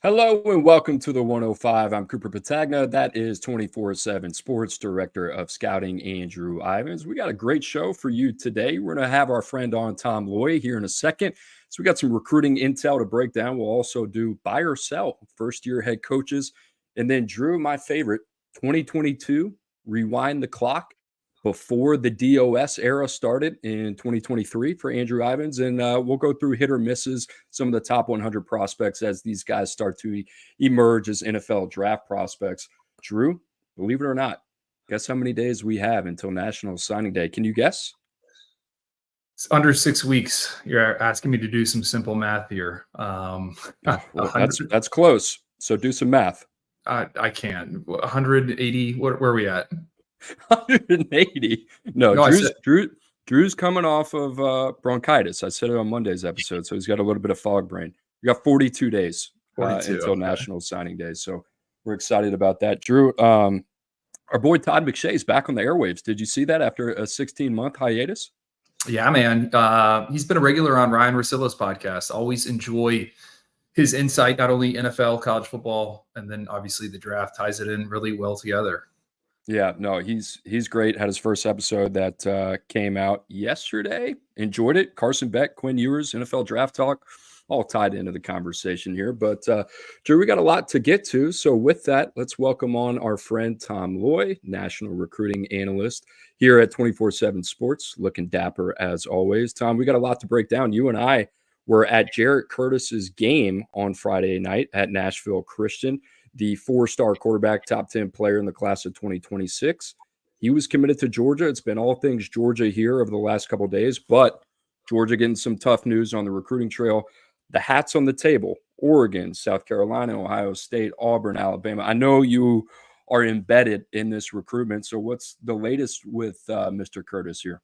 Hello and welcome to the 105. I'm Cooper Petagna. That is 24/7 Sports Director of Scouting, Andrew Ivins. We got a great show for you today. We're going to have our friend on, Tom Loy, here in a second. So we got some recruiting intel to break down. We'll also do buy or sell first-year head coaches. And then Drew, my favorite, 2022, rewind the clock before the DOS era started in 2023 for Andrew Ivins. And we'll go through hit or misses, some of the top 100 prospects as these guys start to emerge as NFL draft prospects. Drew, believe it or not, guess how many days we have until National Signing Day? Can you guess? It's under 6 weeks. You're asking me to do some simple math here. Well, that's close. So do some math. I can. 180. Where are we at? 180. No, Drew's coming off of bronchitis. I said it on Monday's episode, so he's got a little bit of fog brain. You got 42 days until National Signing Day, so we're excited about that. Drew, our boy Todd McShay is back on the airwaves. Did you see that after a 16-month hiatus? Yeah, man. He's been a regular on Ryan Russillo's podcast. Always enjoy his insight, not only NFL, college football, and then obviously the draft ties it in really well together. Yeah, no, he's great. Had his first episode that came out yesterday. Enjoyed it. Carson Beck, Quinn Ewers, NFL Draft Talk, all tied into the conversation here. But Drew, we got a lot to get to. So with that, let's welcome on our friend Tom Loy, national recruiting analyst here at 24/7 Sports, looking dapper as always. Tom, we got a lot to break down. You and I were at Jarrett Curtis's game on Friday night at Nashville Christian. The 4-star quarterback, top 10 player in the class of 2026. He was committed to Georgia. It's been all things Georgia here over the last couple of days, but Georgia getting some tough news on the recruiting trail. The hats on the table: Oregon, South Carolina, Ohio State, Auburn, Alabama. I know you are embedded in this recruitment, so what's the latest with Mr. Curtis here?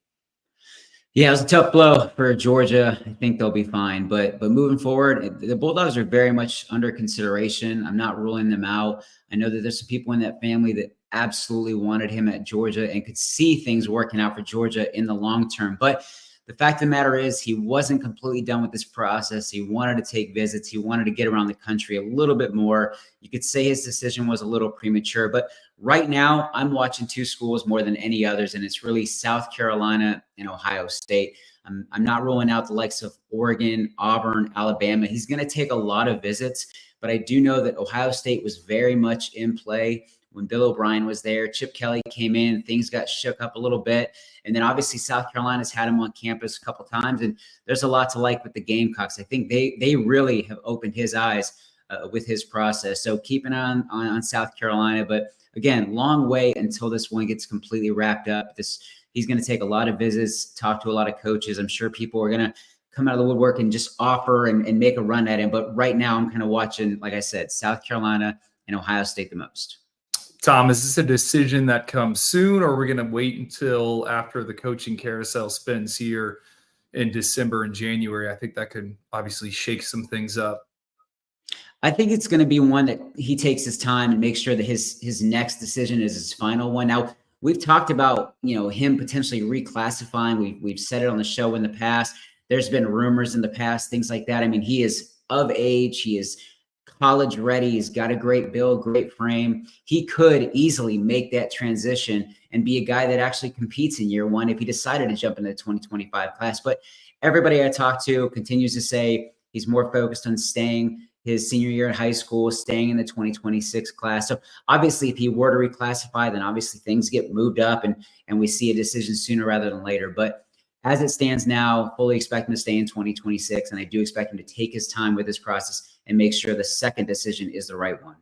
Yeah, it was a tough blow for Georgia. I think they'll be fine. But moving forward, the Bulldogs are very much under consideration. I'm not ruling them out. I know that there's some people in that family that absolutely wanted him at Georgia and could see things working out for Georgia in the long term. But the fact of the matter is he wasn't completely done with this process. He wanted to take visits. He wanted to get around the country a little bit more. You could say his decision was a little premature, but right now I'm watching two schools more than any others, and it's really South Carolina and Ohio State. I'm not ruling out the likes of Oregon, Auburn, Alabama. He's going to take a lot of visits, but I do know that Ohio State was very much in play when Bill O'Brien was there. Chip Kelly came in, things got shook up a little bit. And then obviously South Carolina's had him on campus a couple times, and there's a lot to like with the Gamecocks. I think they really have opened his eyes with his process. So keep an eye on South Carolina. But again, long way until this one gets completely wrapped up. He's going to take a lot of visits, talk to a lot of coaches. I'm sure people are going to come out of the woodwork and just offer and make a run at him. But right now I'm kind of watching, like I said, South Carolina and Ohio State the most. Tom, is this a decision that comes soon, or are we going to wait until after the coaching carousel spins here in December and January? I think that could obviously shake some things up. I think it's going to be one that he takes his time and makes sure that his next decision is his final one. Now, we've talked about, him potentially reclassifying. We've said it on the show in the past. There's been rumors in the past, things like that. I mean, he is of age. He is college ready. He's got a great build, great frame. He could easily make that transition and be a guy that actually competes in year one if he decided to jump into the 2025 class. But everybody I talk to continues to say he's more focused on staying his senior year in high school, staying in the 2026 class. So obviously, if he were to reclassify, then obviously things get moved up and we see a decision sooner rather than later. But as it stands now, fully expect him to stay in 2026. And I do expect him to take his time with this process and make sure the second decision is the right one.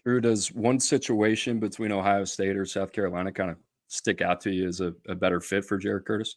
Drew, does one situation between Ohio State or South Carolina kind of stick out to you as a better fit for Jarrett Curtis?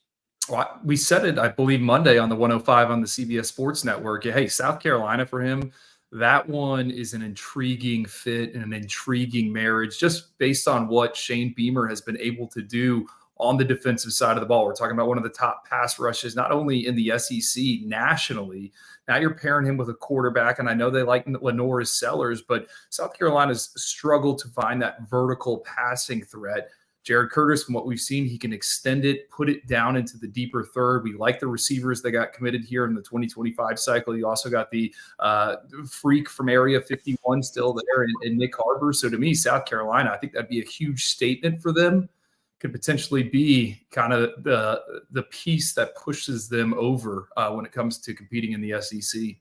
Well, we said it, I believe, Monday on the 105 on the CBS Sports Network. Hey, South Carolina for him, that one is an intriguing fit and an intriguing marriage just based on what Shane Beamer has been able to do on the defensive side of the ball. We're talking about one of the top pass rushes, not only in the SEC, nationally. Now you're pairing him with a quarterback, and I know they like Lenore as sellers, but South Carolina's struggled to find that vertical passing threat. Jared Curtis, from what we've seen, he can extend it, put it down into the deeper third. We like the receivers that got committed here in the 2025 cycle. You also got the freak from Area 51 still there in Nick Harbor. So to me, South Carolina, I think that'd be a huge statement for them. Could potentially be kind of the piece that pushes them over when it comes to competing in the SEC.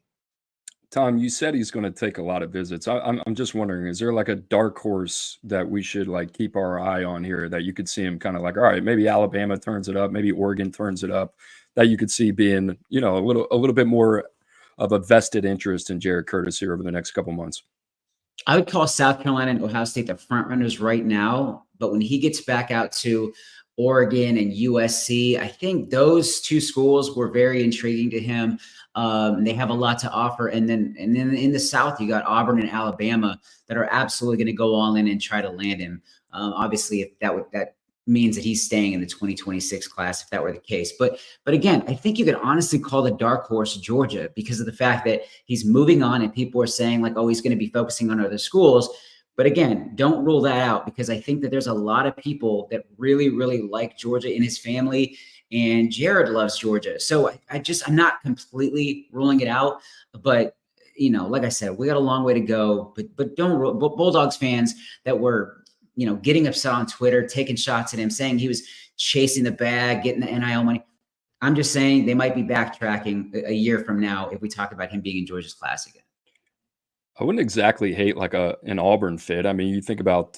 Tom, you said he's going to take a lot of visits. I'm just wondering, is there like a dark horse that we should like keep our eye on here that you could see him kind of like, all right, maybe Alabama turns it up, maybe Oregon turns it up, that you could see being, you know, a little bit more of a vested interest in Jared Curtis here over the next couple months? I would call South Carolina and Ohio State the front runners right now, but when he gets back out to Oregon and USC, I think those two schools were very intriguing to him. They have a lot to offer. And then in the South, you got Auburn and Alabama that are absolutely going to go all in and try to land him. Obviously, if that means that he's staying in the 2026 class, if that were the case. But again, I think you could honestly call the dark horse Georgia because of the fact that he's moving on and people are saying like, oh, he's going to be focusing on other schools. But again, don't rule that out because I think that there's a lot of people that really, really like Georgia in his family, and Jared loves Georgia. So I'm not completely ruling it out, but you know, like I said, we got a long way to go, but don't rule. Bulldogs fans that were, you know, getting upset on Twitter, taking shots at him, saying he was chasing the bag, getting the NIL money. I'm just saying they might be backtracking a year from now if we talk about him being in Georgia's class again. I wouldn't exactly hate like an Auburn fit. I mean, you think about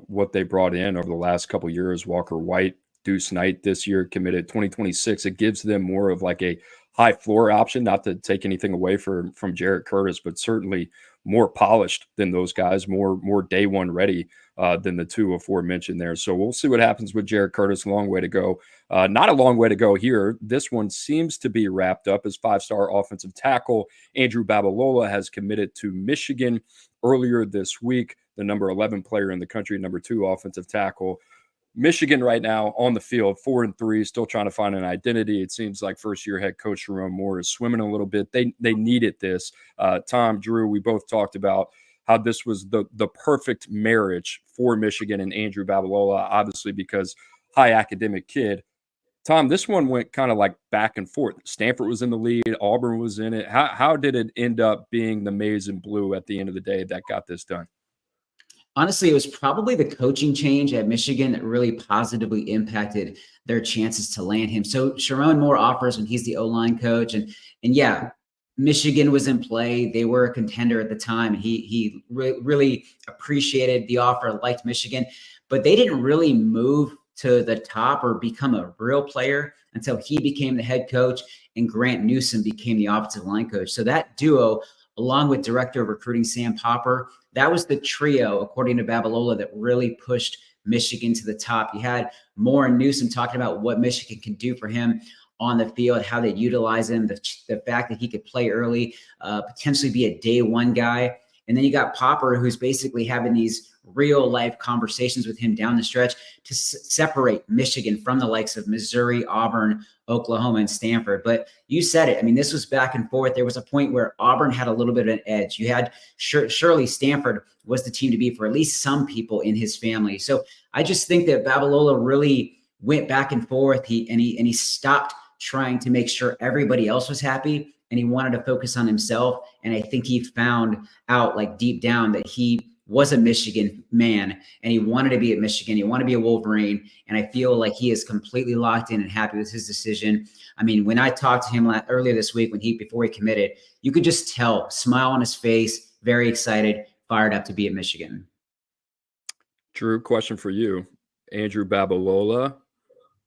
what they brought in over the last couple of years. Walker White, Deuce Knight this year committed 2026. It gives them more of like a high floor option, not to take anything away from Jared Curtis, but certainly more polished than those guys, more day one ready than the two aforementioned there. So we'll see what happens with Jared Curtis. Long way to go. Not a long way to go here. This one seems to be wrapped up as five-star offensive tackle Andrew Babalola has committed to Michigan earlier this week. The number 11 player in the country, number 2 offensive tackle. Michigan right now on the field, 4-3, still trying to find an identity. It seems like first-year head coach Sherrone Moore is swimming a little bit. They needed this. Tom, Drew, we both talked about how this was the perfect marriage for Michigan and Andrew Babalola, obviously because high academic kid. Tom, this one went kind of like back and forth. Stanford was in the lead. Auburn was in it. How did it end up being the maize and blue at the end of the day that got this done? Honestly, it was probably the coaching change at Michigan that really positively impacted their chances to land him. So Sherrone Moore offers when he's the O-line coach. And yeah, Michigan was in play. They were a contender at the time. He really appreciated the offer, liked Michigan, but they didn't really move to the top or become a real player until he became the head coach and Grant Newsome became the offensive line coach. So that duo, along with director of recruiting Sam Popper, that was the trio, according to Babalola, that really pushed Michigan to the top. You had Moore and Newsome talking about what Michigan can do for him on the field, how they utilize him, the fact that he could play early, potentially be a day one guy. And then you got Popper, who's basically having these real life conversations with him down the stretch to separate Michigan from the likes of Missouri, Auburn, Oklahoma, and Stanford. But you said it. I mean, this was back and forth. There was a point where Auburn had a little bit of an edge. You had surely Stanford was the team to beat for at least some people in his family. So I just think that Babalola really went back and forth. He stopped trying to make sure everybody else was happy, and he wanted to focus on himself. And I think he found out like deep down that he was a Michigan man and he wanted to be at Michigan. He wanted to be a Wolverine. And I feel like he is completely locked in and happy with his decision. I mean, when I talked to him earlier this week, before he committed, you could just tell, smile on his face, very excited, fired up to be at Michigan. Drew, question for you. Andrew Babalola,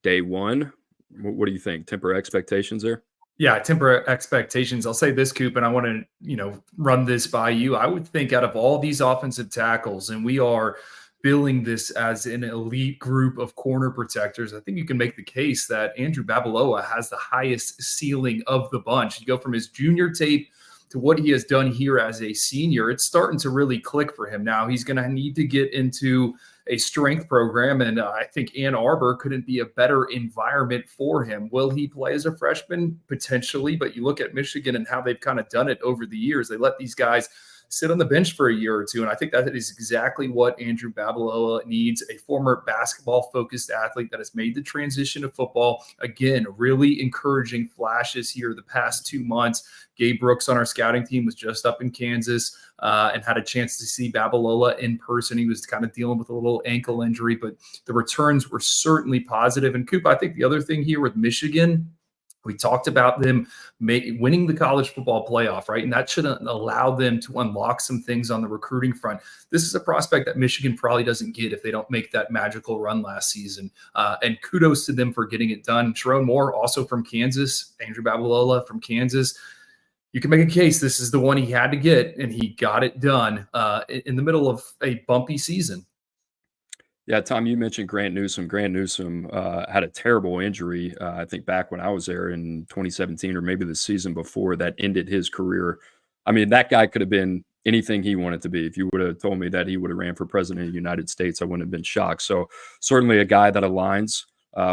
day one. What do you think? Temper expectations there? Yeah, temper expectations. I'll say this, Coop, and I want to, run this by you. I would think out of all these offensive tackles, and we are billing this as an elite group of corner protectors, I think you can make the case that Andrew Babalola has the highest ceiling of the bunch. You go from his junior tape to what he has done here as a senior, it's starting to really click for him. Now he's going to need to get into a strength program, and I think Ann Arbor couldn't be a better environment for him. Will he play as a freshman? Potentially, but you look at Michigan and how they've kind of done it over the years. They let these guys sit on the bench for a year or two. And I think that is exactly what Andrew Babalola needs, a former basketball-focused athlete that has made the transition to football. Again, really encouraging flashes here the past 2 months. Gabe Brooks on our scouting team was just up in Kansas and had a chance to see Babalola in person. He was kind of dealing with a little ankle injury, but the returns were certainly positive. And Coop, I think the other thing here with Michigan, we talked about them winning the college football playoff, right? And that should allow them to unlock some things on the recruiting front. This is a prospect that Michigan probably doesn't get if they don't make that magical run last season. And kudos to them for getting it done. Sherrone Moore, also from Kansas, Andrew Babalola from Kansas. You can make a case this is the one he had to get, and he got it done in the middle of a bumpy season. Yeah, Tom, you mentioned Grant Newsome. Grant Newsome had a terrible injury, I think, back when I was there in 2017 or maybe the season before that ended his career. I mean, that guy could have been anything he wanted to be. If you would have told me that he would have ran for president of the United States, I wouldn't have been shocked. So certainly a guy that aligns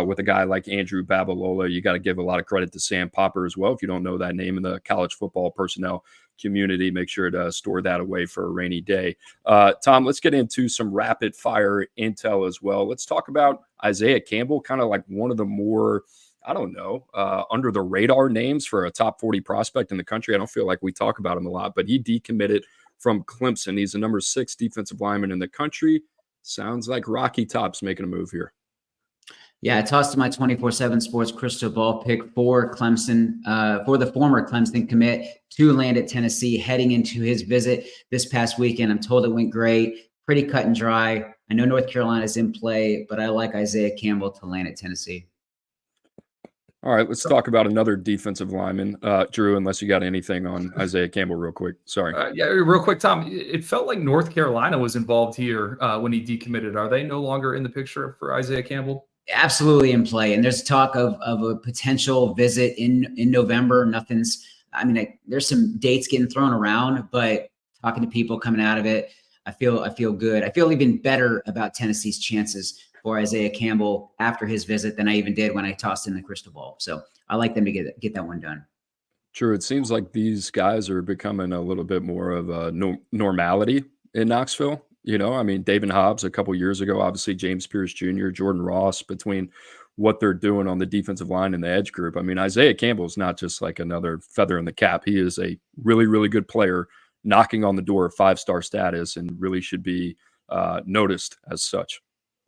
with a guy like Andrew Babalola. You got to give a lot of credit to Sam Popper as well. If you don't know that name in the college football personnel community, make sure to store that away for a rainy day. Tom, let's get into some rapid fire intel as well. Let's talk about Isaiah Campbell, kind of like one of the more, I don't know, under the radar names for a top 40 prospect in the country. I don't feel like we talk about him a lot, but he decommitted from Clemson. He's the number 6 defensive lineman in the country. Sounds like Rocky Top's making a move here. Yeah, I tossed to my 24/7 Sports crystal ball pick for Clemson, for the former Clemson commit to land at Tennessee heading into his visit this past weekend. I'm told it went great, pretty cut and dry. I know North Carolina's in play, but I like Isaiah Campbell to land at Tennessee. All right, let's talk about another defensive lineman. Drew, unless you got anything on Isaiah Campbell real quick. Sorry. Yeah, real quick, Tom. It felt like North Carolina was involved here when he decommitted. Are they no longer in the picture for Isaiah Campbell? Absolutely in play. And there's talk of a potential visit in November. There's some dates getting thrown around, but talking to people coming out of it, I feel good. I feel even better about Tennessee's chances for Isaiah Campbell after his visit than I even did when I tossed in the crystal ball. So I like them to get that one done. True. It seems like these guys are becoming a little bit more of a normality in Knoxville. You know, I mean, David Hobbs a couple years ago, obviously James Pierce Jr., Jordan Ross, between what they're doing on the defensive line and the edge group. I mean, Isaiah Campbell is not just like another feather in the cap. He is a really, really good player knocking on the door of 5-star status and really should be noticed as such.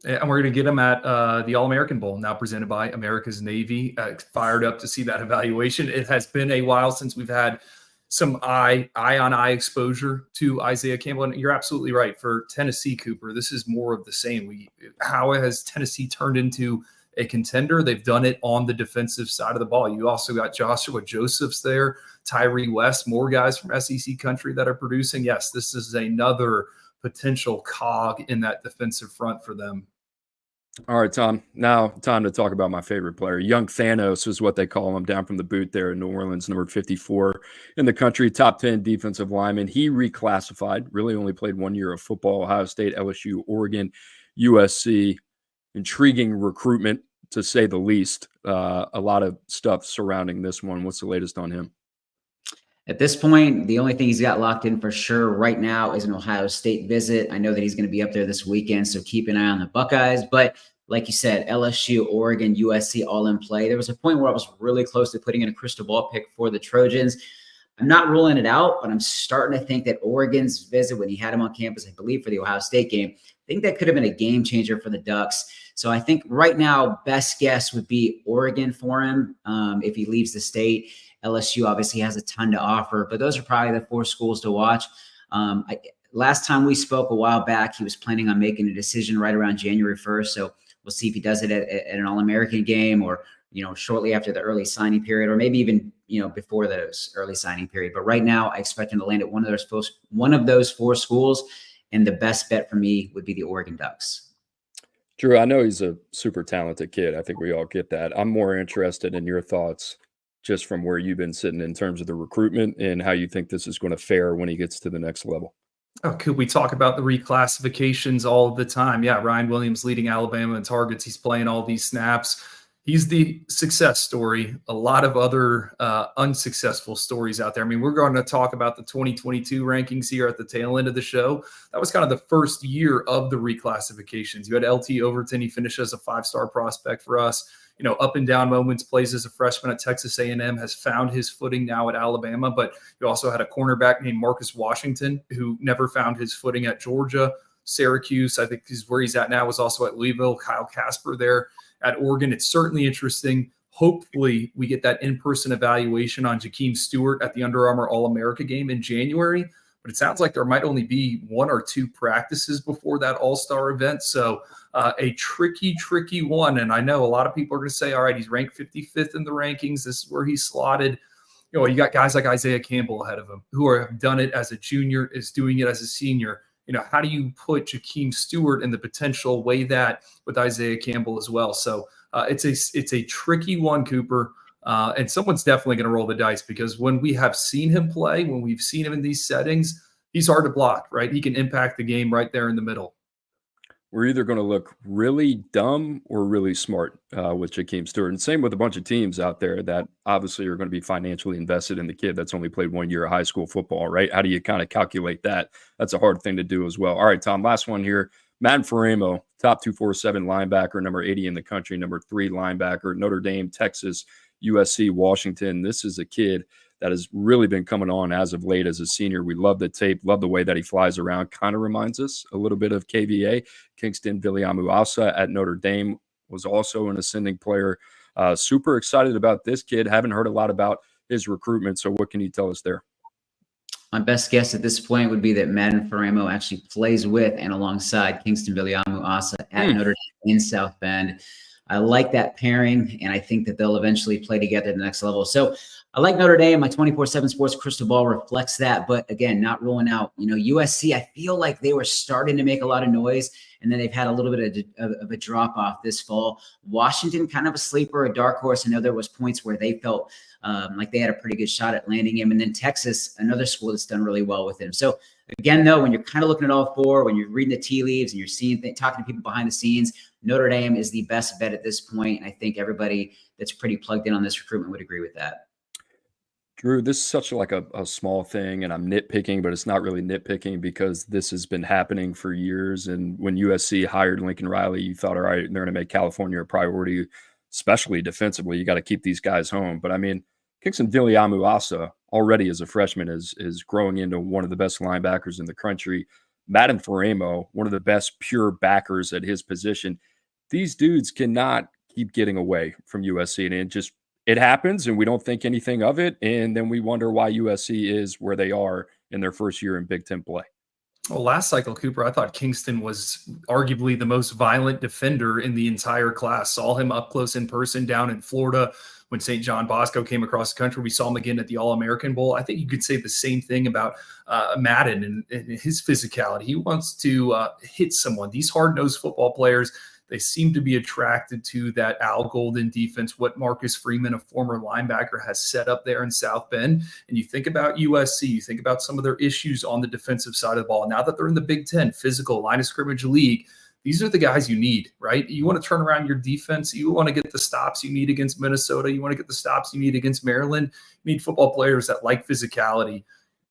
And we're going to get him at the All-American Bowl, now presented by America's Navy. Fired up to see that evaluation. It has been a while since we've had some eye-on-eye exposure to Isaiah Campbell. And you're absolutely right. For Tennessee, Cooper, this is more of the same. How has Tennessee turned into a contender? They've done it on the defensive side of the ball. You also got Joshua Josephs there, Tyree West, more guys from SEC country that are producing. Yes, this is another potential cog in that defensive front for them. All right, Tom. Now time to talk about my favorite player. Young Thanos is what they call him, down from the boot there in New Orleans, number 54 in the country, top 10 defensive lineman. He reclassified, really only played 1 year of football, Ohio State, LSU, Oregon, USC. Intriguing recruitment, to say the least. A lot of stuff surrounding this one. What's the latest on him? At this point, the only thing he's got locked in for sure right now is an Ohio State visit. I know that he's going to be up there this weekend, so keep an eye on the Buckeyes. But like you said, LSU, Oregon, USC all in play. There was a point where I was really close to putting in a crystal ball pick for the Trojans. I'm not ruling it out, but I'm starting to think that Oregon's visit when he had him on campus, I believe for the Ohio State game, I think that could have been a game changer for the Ducks. So I think right now, best guess would be Oregon for him if he leaves the state. LSU obviously has a ton to offer, but those are probably the 4 schools to watch. Last time we spoke a while back, he was planning on making a decision right around January 1st. So we'll see if he does it at an All-American game or, shortly after the early signing period, or maybe even, before the early signing period. But right now I expect him to land at one of those 4 schools. And the best bet for me would be the Oregon Ducks. Drew, I know he's a super talented kid. I think we all get that. I'm more interested in your thoughts just from where you've been sitting in terms of the recruitment and how you think this is going to fare when he gets to the next level. Oh, could we talk about the reclassifications all the time? Yeah, Ryan Williams leading Alabama in targets. He's playing all these snaps. He's the success story. A lot of other unsuccessful stories out there. I mean, we're going to talk about the 2022 rankings here at the tail end of the show. That was kind of the first year of the reclassifications. You had LT Overton. He finished as a 5-star prospect for us. You know, up and down moments, plays as a freshman at Texas A&M, has found his footing now at Alabama. But you also had a cornerback named Marcus Washington who never found his footing at Georgia. Syracuse, I think, is where he's at now, was also at Louisville. Kyle Casper there at Oregon. It's certainly interesting. Hopefully we get that in-person evaluation on Jakeem Stewart at the Under Armour All-America game in January. But it sounds like there might only be 1 or 2 practices before that all-star event. So a tricky one. And I know a lot of people are going to say, all right, he's ranked 55th in the rankings. This is where he's slotted. You know, you got guys like Isaiah Campbell ahead of him who have done it as a junior, is doing it as a senior. You know, how do you put Jakeem Stewart in the potential weigh that with Isaiah Campbell as well? So it's a tricky one, Cooper. And someone's definitely going to roll the dice, because when we have seen him play, when we've seen him in these settings, he's hard to block, right? He can impact the game right there in the middle. We're either going to look really dumb or really smart with Jakeem Stewart. And same with a bunch of teams out there that obviously are going to be financially invested in the kid that's only played 1 year of high school football, right? How do you kind of calculate that? That's a hard thing to do as well. All right, Tom, last one here. Madden Faraimo, top 247 linebacker, number 80 in the country, number 3 linebacker, Notre Dame, Texas, USC, Washington. This is a kid that has really been coming on as of late as a senior. We love the tape, love the way that he flies around. Kind of reminds us a little bit of KVA. Kingston Viliamu-Asa at Notre Dame was also an ascending player. Super excited about this kid. Haven't heard a lot about his recruitment. So what can you tell us there? My best guess at this point would be that Madden Faraimo actually plays with and alongside Kingston Viliamu-Asa at Notre Dame in South Bend. I like that pairing, and I think that they'll eventually play together at the next level. So I like Notre Dame. My 24/7 Sports crystal ball reflects that. But again, not ruling out, USC, I feel like they were starting to make a lot of noise, and then they've had a little bit of a drop off this fall. Washington, kind of a sleeper, a dark horse. I know there was points where they felt like they had a pretty good shot at landing him. And then Texas, another school that's done really well with him. So again, though, when you're kind of looking at all 4, when you're reading the tea leaves and you're seeing, talking to people behind the scenes, Notre Dame is the best bet at this point. And I think everybody that's pretty plugged in on this recruitment would agree with that. Drew, this is such like a small thing, and I'm nitpicking, but it's not really nitpicking because this has been happening for years. And when USC hired Lincoln Riley, you thought, all right, they're going to make California a priority, especially defensively. You got to keep these guys home. But I mean, Kingston Viliamu-Asa already as a freshman is growing into one of the best linebackers in the country. Madden Faraimo, one of the best pure backers at his position. These dudes cannot keep getting away from USC, and it happens, and we don't think anything of it, and then we wonder why USC is where they are in their first year in Big Ten play. Well, last cycle, Cooper, I thought Kingston was arguably the most violent defender in the entire class. Saw him up close in person down in Florida when St. John Bosco came across the country. We saw him again at the All-American Bowl. I think you could say the same thing about Madden and his physicality. He wants to hit someone. These hard-nosed football players, they seem to be attracted to that Al Golden defense, what Marcus Freeman, a former linebacker, has set up there in South Bend. And you think about USC, you think about some of their issues on the defensive side of the ball. Now that they're in the Big Ten, physical, line of scrimmage league, these are the guys you need, right? You want to turn around your defense. You want to get the stops you need against Minnesota. You want to get the stops you need against Maryland. You need football players that like physicality.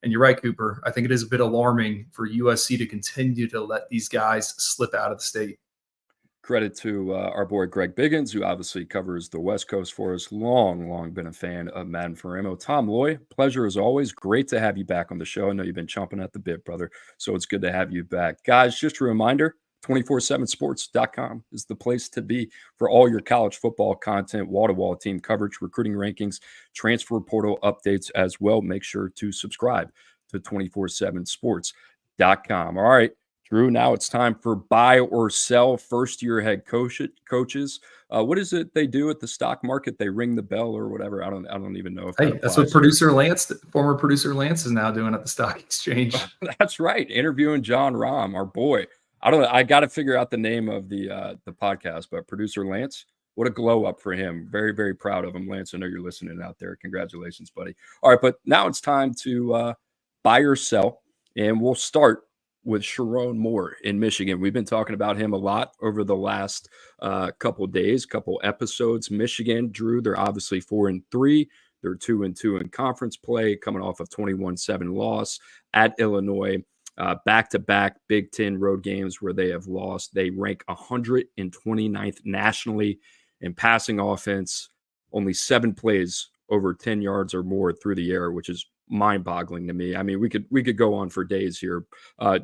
And you're right, Cooper. I think it is a bit alarming for USC to continue to let these guys slip out of the state. Credit to our boy Greg Biggins, who obviously covers the West Coast for us. Long been a fan of Madden Faraimo. Tom Loy, pleasure as always. Great to have you back on the show. I know you've been chomping at the bit, brother. So it's good to have you back. Guys, just a reminder, 247sports.com is the place to be for all your college football content, wall-to-wall team coverage, recruiting rankings, transfer portal updates as well. Make sure to subscribe to 247sports.com. All right, Drew, now it's time for buy or sell first-year head coaches. What is it they do at the stock market? They ring the bell or whatever. I don't even know if that's what former producer Lance is now doing at the stock exchange. That's right. Interviewing John Rahm, our boy. I got to figure out the name of the podcast, but producer Lance, what a glow up for him. Very, very proud of him. Lance, I know you're listening out there. Congratulations, buddy. All right, but now it's time to buy or sell, and we'll start with Sherrone Moore in Michigan. We've been talking about him a lot over the last couple days, couple episodes. Michigan, Drew, they're obviously 4-3. They're 2-2 in conference play, coming off of 21-7 loss at Illinois. Back-to-back Big Ten road games where they have lost. They rank 129th nationally in passing offense, only 7 plays over 10 yards or more through the air, which is mind-boggling to me. I mean, we could go on for days here.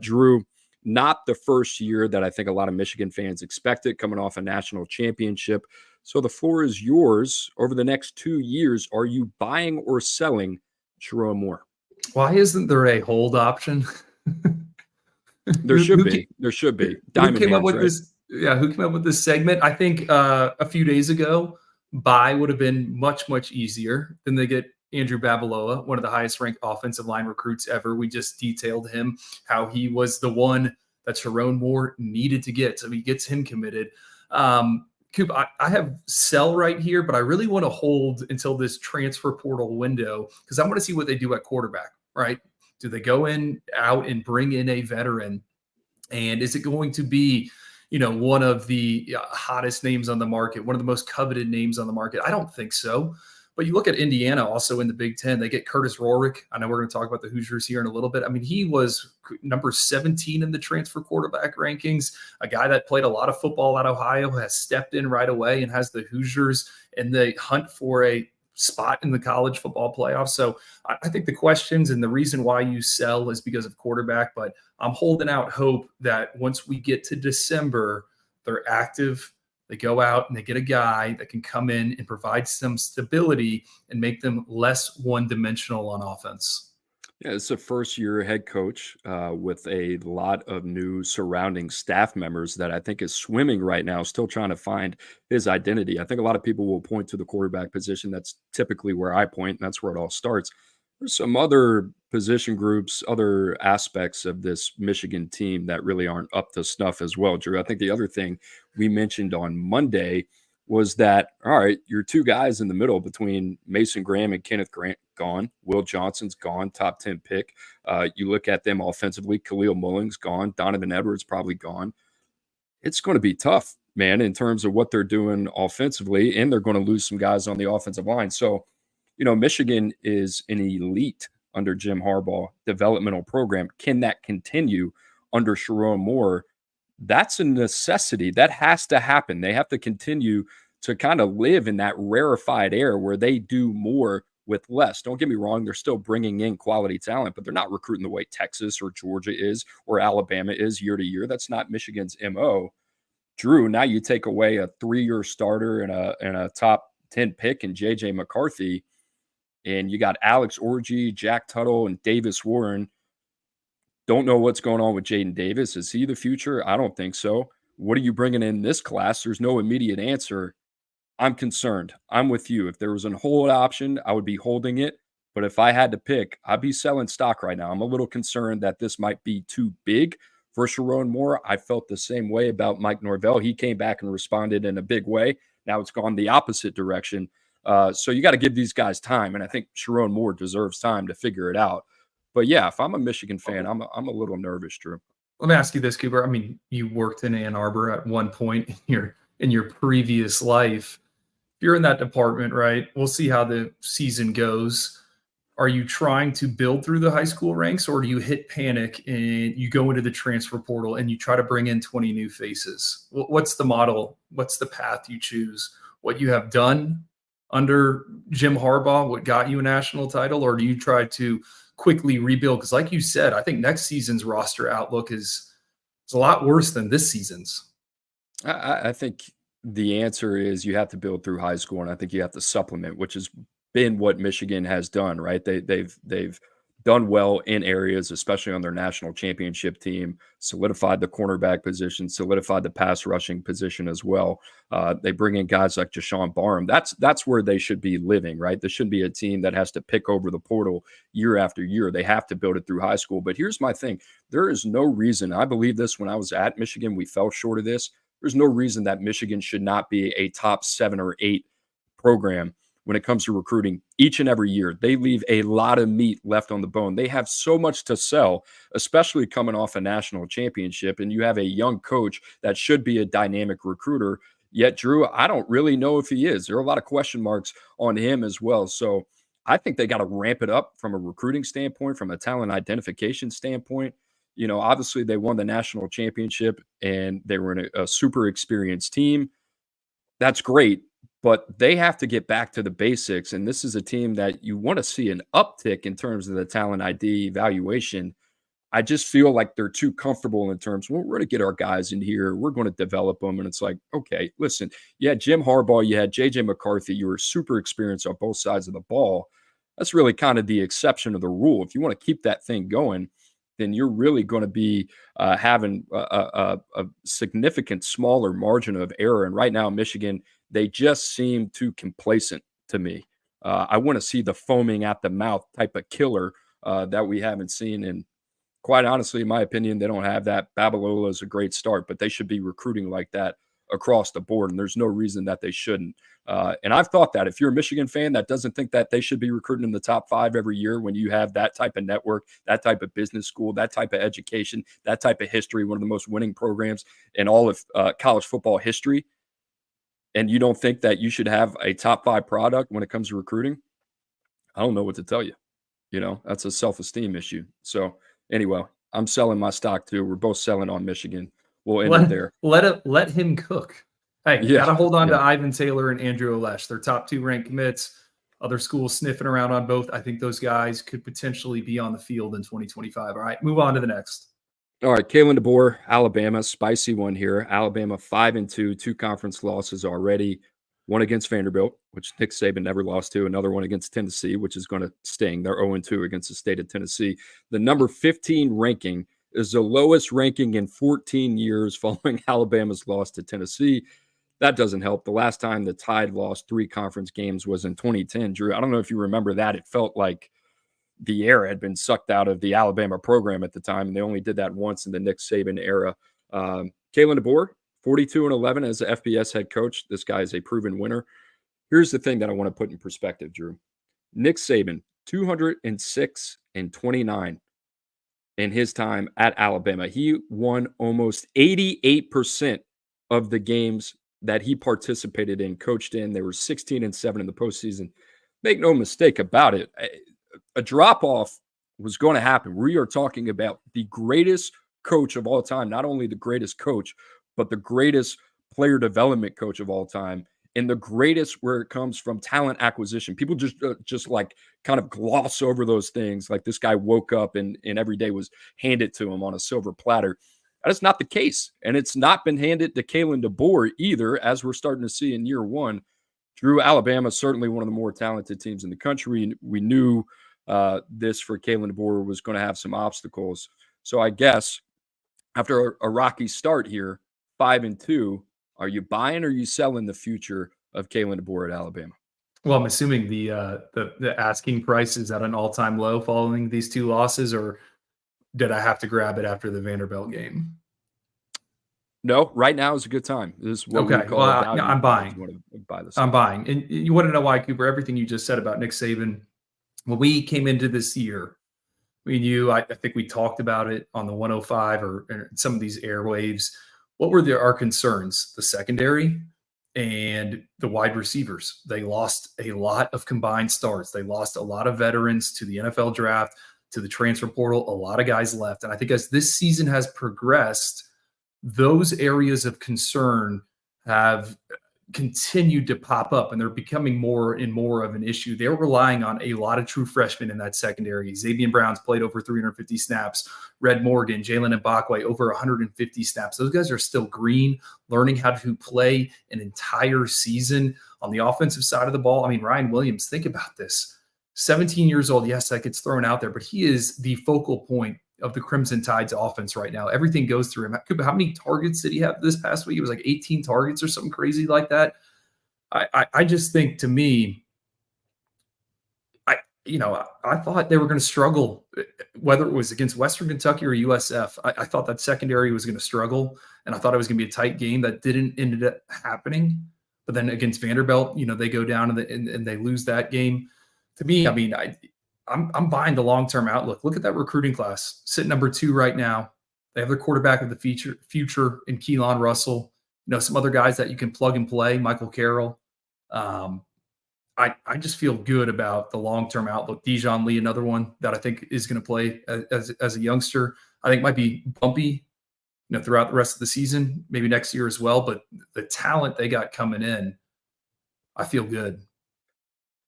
Drew, not the first year that I think a lot of Michigan fans expected, coming off a national championship. So the floor is yours. Over the next 2 years, are you buying or selling Sherrone Moore? Why isn't there a hold option? There should be. There should be. Who came up with this? Yeah, who came up with this segment? I think a few days ago, buy would have been much, much easier. Then they get Andrew Babalola, one of the highest ranked offensive line recruits ever. We just detailed him, how he was the one that Sherrone Moore needed to get. So he gets him committed. Coop, I have sell right here, but I really want to hold until this transfer portal window because I want to see what they do at quarterback, right? Do they go out and bring in a veteran? And is it going to be, one of the hottest names on the market, one of the most coveted names on the market? I don't think so. But you look at Indiana also in the Big Ten, they get Curtis Rorick. I know we're going to talk about the Hoosiers here in a little bit. I mean, he was number 17 in the transfer quarterback rankings, a guy that played a lot of football at Ohio, has stepped in right away and has the Hoosiers in the hunt for a spot in the college football playoffs. So I think the questions and the reason why you sell is because of quarterback, but I'm holding out hope that once we get to December, they're active. They go out and they get a guy that can come in and provide some stability and make them less one-dimensional on offense. Yeah, it's a first-year head coach with a lot of new surrounding staff members that I think is swimming right now, still trying to find his identity. I think a lot of people will point to the quarterback position. That's typically where I point, and that's where it all starts. There's some other position groups, other aspects of this Michigan team that really aren't up to snuff as well, Drew. I think the other thing we mentioned on Monday was that, all right, your 2 guys in the middle between Mason Graham and Kenneth Grant gone. Will Johnson's gone, top 10 pick. You look at them offensively, Khalil Mullings gone, Donovan Edwards probably gone. It's going to be tough, man, in terms of what they're doing offensively, and they're going to lose some guys on the offensive line. So, Michigan is an elite under Jim Harbaugh developmental program. Can that continue under Sherrone Moore? That's a necessity. That has to happen. They have to continue to kind of live in that rarefied air where they do more with less. Don't get me wrong. They're still bringing in quality talent, but they're not recruiting the way Texas or Georgia is or Alabama is year to year. That's not Michigan's MO. Drew, now you take away a 3-year starter and a top 10 pick in J.J. McCarthy, and you got Alex Orji, Jack Tuttle, and Davis Warren. Don't know what's going on with Jaden Davis. Is he the future? I don't think so. What are you bringing in this class? There's no immediate answer. I'm concerned. I'm with you. If there was a hold option, I would be holding it. But if I had to pick, I'd be selling stock right now. I'm a little concerned that this might be too big for Sherrone Moore. I felt the same way about Mike Norvell. He came back and responded in a big way. Now it's gone the opposite direction. So you got to give these guys time. And I think Sherrone Moore deserves time to figure it out. But yeah, if I'm a Michigan fan, I'm a little nervous, Drew. Let me ask you this, Cooper. I mean, you worked in Ann Arbor at one point in your previous life. If you're in that department, right? We'll see how the season goes. Are you trying to build through the high school ranks, or do you hit panic and you go into the transfer portal and you try to bring in 20 new faces? What's the model? What's the path you choose? What you have done under Jim Harbaugh, what got you a national title, or do you try to quickly rebuild? Because like you said, I think next season's roster outlook is a lot worse than this season's. I think the answer is you have to build through high school, and I think you have to supplement, which has been what Michigan has done, right? They've done well in areas, especially on their national championship team, solidified the cornerback position, solidified the pass rushing position as well. They bring in guys like Jashawn Barham. That's where they should be living, right? This shouldn't be a team that has to pick over the portal year after year. They have to build it through high school. But here's my thing. There is no reason, I believe this when I was at Michigan, we fell short of this. There's no reason that Michigan should not be a top 7 or 8 program when it comes to recruiting each and every year. They leave a lot of meat left on the bone. They have so much to sell, especially coming off a national championship. And you have a young coach that should be a dynamic recruiter. Yet, Drew, I don't really know if he is. There are a lot of question marks on him as well. So I think they got to ramp it up from a recruiting standpoint, from a talent identification standpoint. You know, obviously they won the national championship and they were in a super experienced team. That's great, but they have to get back to the basics. And this is a team that you want to see an uptick in terms of the talent ID evaluation. I just feel like they're too comfortable in terms, well, we're going to get our guys in here. We're going to develop them. And it's like, okay, listen, you had Jim Harbaugh, you had JJ McCarthy. You were super experienced on both sides of the ball. That's really kind of the exception of the rule. If you want to keep that thing going, then you're really going to be having a significant smaller margin of error. And right now, Michigan, they just seem too complacent to me. I want to see the foaming at the mouth type of killer that we haven't seen. And quite honestly, in my opinion, they don't have that. Babalola is a great start, but they should be recruiting like that across the board. And there's no reason that they shouldn't. And I've thought that if you're a Michigan fan that doesn't think that they should be recruiting in the top 5 every year, when you have that type of network, that type of business school, that type of education, that type of history, one of the most winning programs in all of college football history, and you don't think that you should have a top 5 product when it comes to recruiting, I don't know what to tell you. You know, that's a self-esteem issue. So anyway, I'm selling my stock too. We're both selling on Michigan. We'll end it there. Let him cook. Hey, Yeah, got to hold on to Ivan Taylor and Andrew Olesh. They're top 2 ranked commits. Other schools sniffing around on both. I think those guys could potentially be on the field in 2025. All right, move on to the next. All right, Kalen Deboer, Alabama, spicy one here. Alabama 5-2, 2 conference losses already. One against Vanderbilt, which Nick Saban never lost to. Another one against Tennessee, which is going to sting. They're 0-2 against the state of Tennessee. The number 15 ranking is the lowest ranking in 14 years following Alabama's loss to Tennessee. That doesn't help. The last time the Tide lost 3 conference games was in 2010. Drew, I don't know if you remember that. It felt like the air had been sucked out of the Alabama program at the time, and they only did that once in the Nick Saban era. Kalen Deboer, 42-11 as the FBS head coach. This guy is a proven winner. Here's the thing that I want to put in perspective, Drew. Nick Saban, 206-29 in his time at Alabama. He won almost 88% of the games that he participated in, coached in. They were 16-7 in the postseason. Make no mistake about it. A drop-off was going to happen. We are talking about the greatest coach of all time, not only the greatest coach, but the greatest player development coach of all time, and the greatest where it comes from talent acquisition. People just like kind of gloss over those things, like this guy woke up and every day was handed to him on a silver platter. That is not the case, and it's not been handed to Kalen Deboer either, as we're starting to see in year one. Drew, Alabama is certainly one of the more talented teams in the country. We knew this for Kalen Deboer was going to have some obstacles. So I guess after a rocky start here, 5-2, are you buying or are you selling the future of Kalen Deboer at Alabama? Well, I'm assuming the asking price is at an all-time low following these 2 losses, or did I have to grab it after the Vanderbilt game? No, right now is a good time. This is what we call a value. I'm buying. You want to buy this? I'm buying. And you want to know why, Cooper? Everything you just said about Nick Saban. When we came into this year, we knew, I think we talked about it on the 105 or some of these airwaves. What were our concerns? The secondary and the wide receivers. They lost a lot of combined starts. They lost a lot of veterans to the NFL draft, to the transfer portal. A lot of guys left. And I think as this season has progressed, those areas of concern have continued to pop up, and they're becoming more and more of an issue. They're relying on a lot of true freshmen in that secondary. Xavier Brown's played over 350 snaps. Red Morgan, Jalen Mbakwe, over 150 snaps. Those guys are still green, learning how to play an entire season. On the offensive side of the ball, I mean, Ryan Williams, think about this. 17 years old, yes, that gets thrown out there, but he is the focal point of the Crimson Tide's offense right now. Everything goes through him. How many targets did he have this past week? It was like 18 targets or something crazy like that. I just think, to me, I thought they were going to struggle, whether it was against Western Kentucky or USF. I thought that secondary was going to struggle, and I thought it was going to be a tight game. That didn't end up happening. But then against Vanderbilt, they go down and they lose that game. To me, I mean, I'm buying the long-term outlook. Look at that recruiting class. Sitting number 2 right now. They have their quarterback of the future in Keelan Russell. Some other guys that you can plug and play, Michael Carroll. I just feel good about the long-term outlook. Dijon Lee, another one that I think is going to play as a youngster. I think might be bumpy, throughout the rest of the season, maybe next year as well. But the talent they got coming in, I feel good.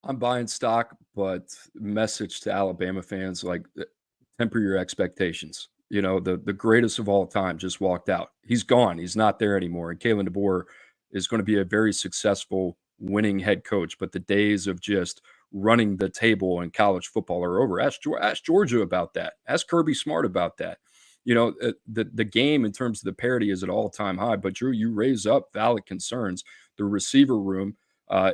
I'm buying stock, but message to Alabama fans, like, temper your expectations. The greatest of all time just walked out. He's gone. He's not there anymore. And Kalen Deboer is going to be a very successful winning head coach, but the days of just running the table in college football are over. Ask Georgia about that. Ask Kirby Smart about that. The game in terms of the parity is at all-time high, but Drew, you raise up valid concerns. The receiver room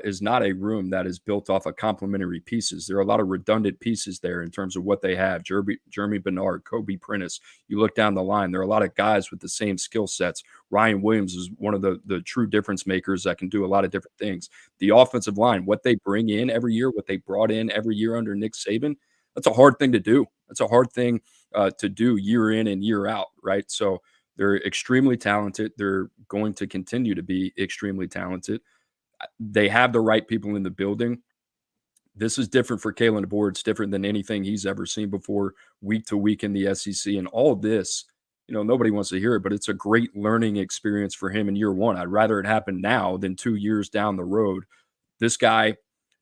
is not a room that is built off of complementary pieces. There are a lot of redundant pieces there in terms of what they have. Jeremy Bernard, Kobe Prentice. You look down the line, there are a lot of guys with the same skill sets. Ryan Williams is one of the true difference makers that can do a lot of different things. The offensive line, what they bring in every year, what they brought in every year under Nick Saban, that's a hard thing to do. That's a hard thing to do year in and year out, right? So they're extremely talented. They're going to continue to be extremely talented. They have the right people in the building. This is different for Kalen DeBoer. It's different than anything he's ever seen before, week to week in the SEC. And all of this, nobody wants to hear it, but it's a great learning experience for him in year one. I'd rather it happen now than 2 years down the road. This guy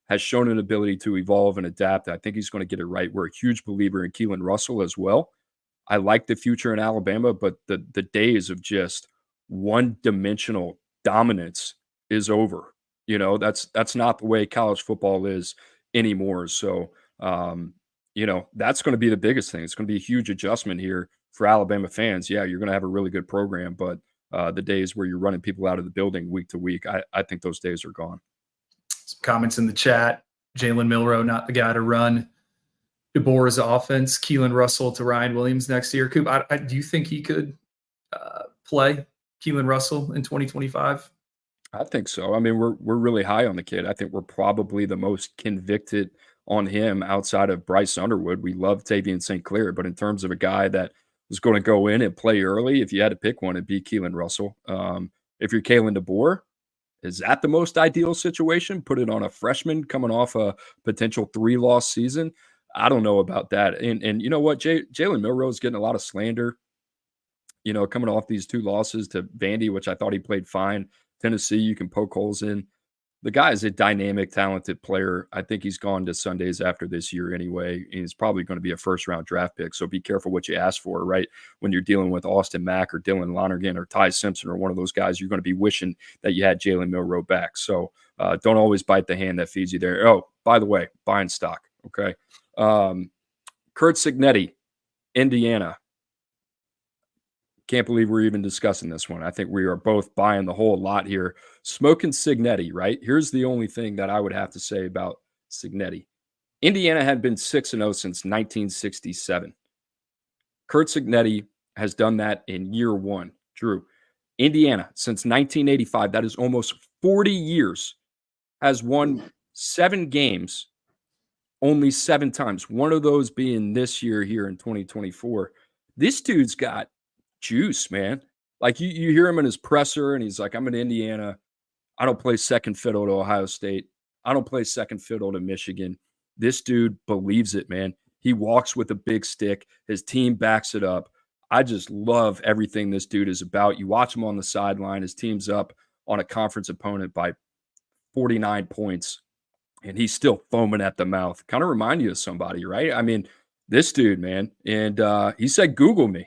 has shown an ability to evolve and adapt. I think he's going to get it right. We're a huge believer in Keelan Russell as well. I like the future in Alabama, but the days of just one-dimensional dominance is over. That's not the way college football is anymore. So, that's going to be the biggest thing. It's going to be a huge adjustment here for Alabama fans. Yeah, you're going to have a really good program, but the days where you're running people out of the building week to week, I think those days are gone. Some comments in the chat. Jalen Milroe, not the guy to run DeBoer's offense. Keelan Russell to Ryan Williams next year. Coop, do you think he could play Keelan Russell in 2025? I think so. I mean, we're really high on the kid. I think we're probably the most convicted on him outside of Bryce Underwood. We love Tavian St. Clair, but in terms of a guy that was going to go in and play early, if you had to pick one, it'd be Keelan Russell. If you're Kalen DeBoer, is that the most ideal situation? Put it on a freshman coming off a potential 3-loss season? I don't know about that. And you know what? Jalen Milroe is getting a lot of slander, coming off these 2 losses to Vandy, which I thought he played fine. Tennessee, you can poke holes in. The guy is a dynamic, talented player. I think he's gone to Sundays after this year anyway. He's probably going to be a first-round draft pick, so be careful what you ask for, right? When you're dealing with Austin Mack or Dylan Lonergan or Ty Simpson or one of those guys, you're going to be wishing that you had Jalen Milroe back. So don't always bite the hand that feeds you there. Oh, by the way, buying stock, okay? Curt Cignetti, Indiana. Can't believe we're even discussing this one. I think we are both buying the whole lot here. Smoking Cignetti, right? Here's the only thing that I would have to say about Cignetti. Indiana had been 6-0 since 1967. Curt Cignetti has done that in year one. Drew, Indiana, since 1985, that is almost 40 years, has won 7 games, only 7 times. One of those being this year here in 2024. This dude's got juice, man. Like you hear him in his presser and he's like, I'm in Indiana. I don't play second fiddle to Ohio State. I don't play second fiddle to Michigan. This dude believes it, man. He walks with a big stick. His team backs it up. I just love everything this dude is about. You watch him on the sideline. His team's up on a conference opponent by 49 points, and he's still foaming at the mouth. Kind of remind you of somebody, right? I mean, this dude, man. And he said, Google me.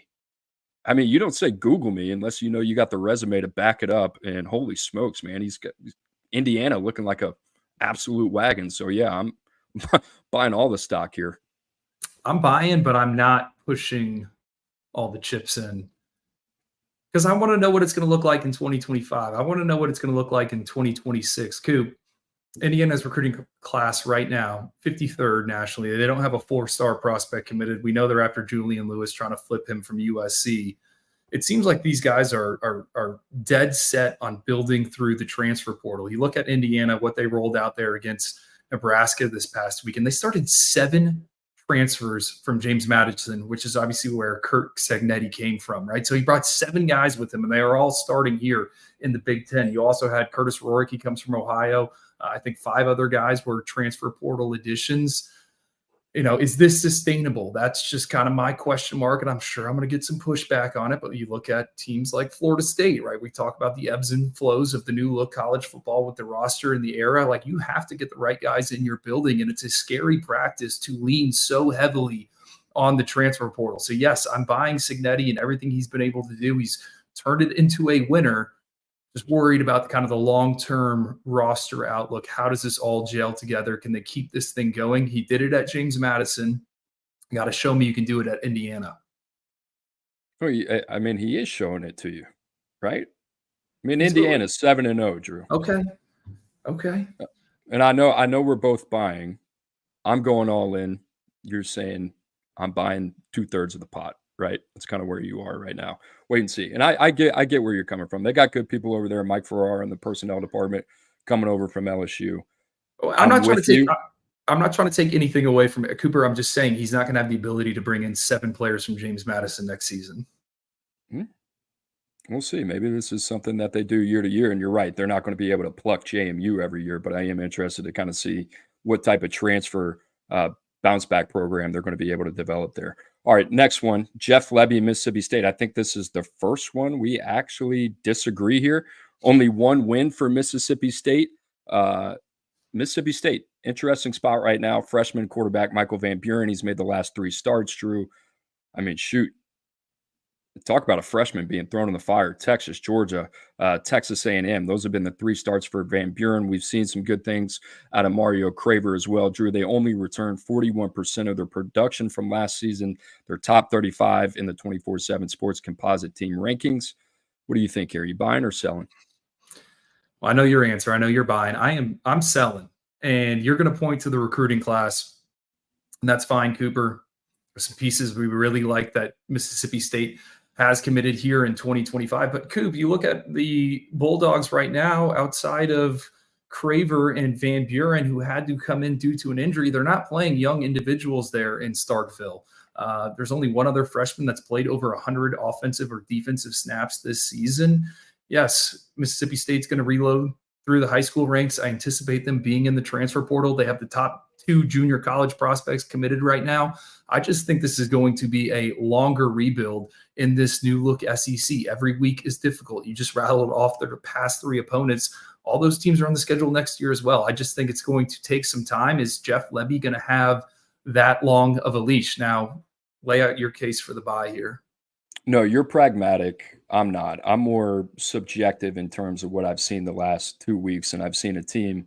I mean, you don't say Google me unless you got the resume to back it up. And holy smokes, man, he's got Indiana looking like a absolute wagon. So yeah, I'm buying all the stock here. I'm buying, but I'm not pushing all the chips in because I want to know what it's going to look like in 2025. I want to know what it's going to look like in 2026. Coop, Indiana's recruiting class right now, 53rd nationally. They don't have a 4-star prospect committed. We know they're after Julian Lewis, trying to flip him from USC. it seems like these guys are dead set on building through the transfer portal. You look at Indiana, what they rolled out there against Nebraska this past week, and they started 7 transfers from James Madison, which is obviously where Curt Cignetti came from, right? So he brought 7 guys with him, and they are all starting here in the Big Ten. You also had Curtis Rorick. He comes from Ohio. I think 5 other guys were transfer portal additions. Is this sustainable? That's just kind of my question mark, and I'm sure I'm going to get some pushback on it. But you look at teams like Florida State, right? We talk about the ebbs and flows of the new look college football with the roster and the era. Like, you have to get the right guys in your building, and it's a scary practice to lean so heavily on the transfer portal. So yes, I'm buying Cignetti and everything he's been able to do. He's turned it into a winner. Just worried about kind of the long-term roster outlook. How does this all gel together? Can they keep this thing going? He did it at James Madison. You got to show me you can do it at Indiana. Well, I mean, he is showing it to you, right? I mean, Absolutely. Indiana's 7-0, Drew. Okay. And I know we're both buying. I'm going all in. You're saying I'm buying 2/3 of the pot, right? That's kind of where you are right now. Wait and see. And I get where you're coming from. They got good people over there, Mike Farrar in the personnel department coming over from LSU. I'm not trying to take anything away from Cooper. I'm just saying he's not going to have the ability to bring in 7 players from James Madison next season. We'll see. Maybe this is something that they do year to year. And you're right. They're not going to be able to pluck JMU every year, but I am interested to kind of see what type of transfer bounce back program they're going to be able to develop there. All right, next one, Jeff Lebby, Mississippi State. I think this is the first one we actually disagree here. Only 1 win for Mississippi State. Mississippi State, interesting spot right now. Freshman quarterback Michael Van Buren. He's made the last 3 starts, Drew. I mean, shoot. Talk about a freshman being thrown in the fire. Texas, Georgia, Texas A&M. Those have been the 3 starts for Van Buren. We've seen some good things out of Mario Craver as well. Drew, they only returned 41% of their production from last season. They're top 35 in the 24/7 Sports Composite Team rankings. What do you think here? Are you buying or selling? Well, I know your answer. I know you're buying. I'm selling. And you're going to point to the recruiting class, and that's fine, Cooper. There's some pieces we really like that Mississippi State has committed here in 2025. But Coop, you look at the Bulldogs right now, outside of Craver and Van Buren, who had to come in due to an injury, they're not playing young individuals there in Starkville. There's only one other freshman that's played over 100 offensive or defensive snaps this season. Yes, Mississippi State's going to reload through the high school ranks. I anticipate them being in the transfer portal. They have the top 2 junior college prospects committed right now. I just think this is going to be a longer rebuild in this new look SEC. Every week is difficult. You just rattled off their past 3 opponents. All those teams are on the schedule next year as well. I just think it's going to take some time. Is Jeff Lebby going to have that long of a leash? Now, lay out your case for the buy here. No, you're pragmatic. I'm not. I'm more subjective in terms of what I've seen the last 2 weeks, and I've seen a team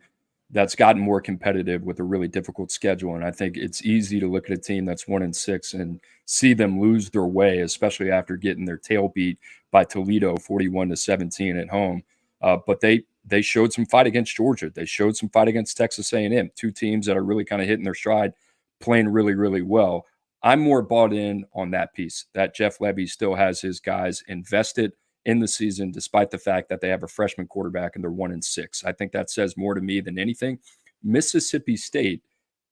that's gotten more competitive with a really difficult schedule. And I think it's easy to look at a team that's 1-6 and see them lose their way, especially after getting their tail beat by Toledo 41-17 at home. But they showed some fight against Georgia. They showed some fight against Texas A&M, 2 teams that are really kind of hitting their stride, playing really, really well. I'm more bought in on that piece, that Jeff Lebby still has his guys invested in the season, despite the fact that they have a freshman quarterback and they're 1-6. I think that says more to me than anything. Mississippi State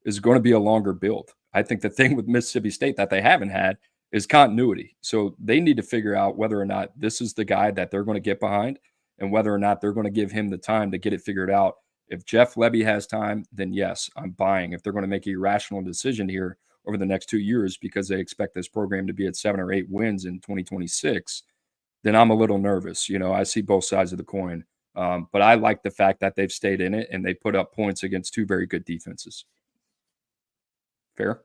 is going to be a longer build. I think the thing with Mississippi State that they haven't had is continuity. So they need to figure out whether or not this is the guy that they're going to get behind and whether or not they're going to give him the time to get it figured out. If Jeff Lebby has time, then yes, I'm buying. If they're going to make a rational decision here over the next 2 years because they expect this program to be at 7 or 8 wins in 2026, then I'm a little nervous. I see both sides of the coin. But I like the fact that they've stayed in it and they put up points against 2 very good defenses. Fair?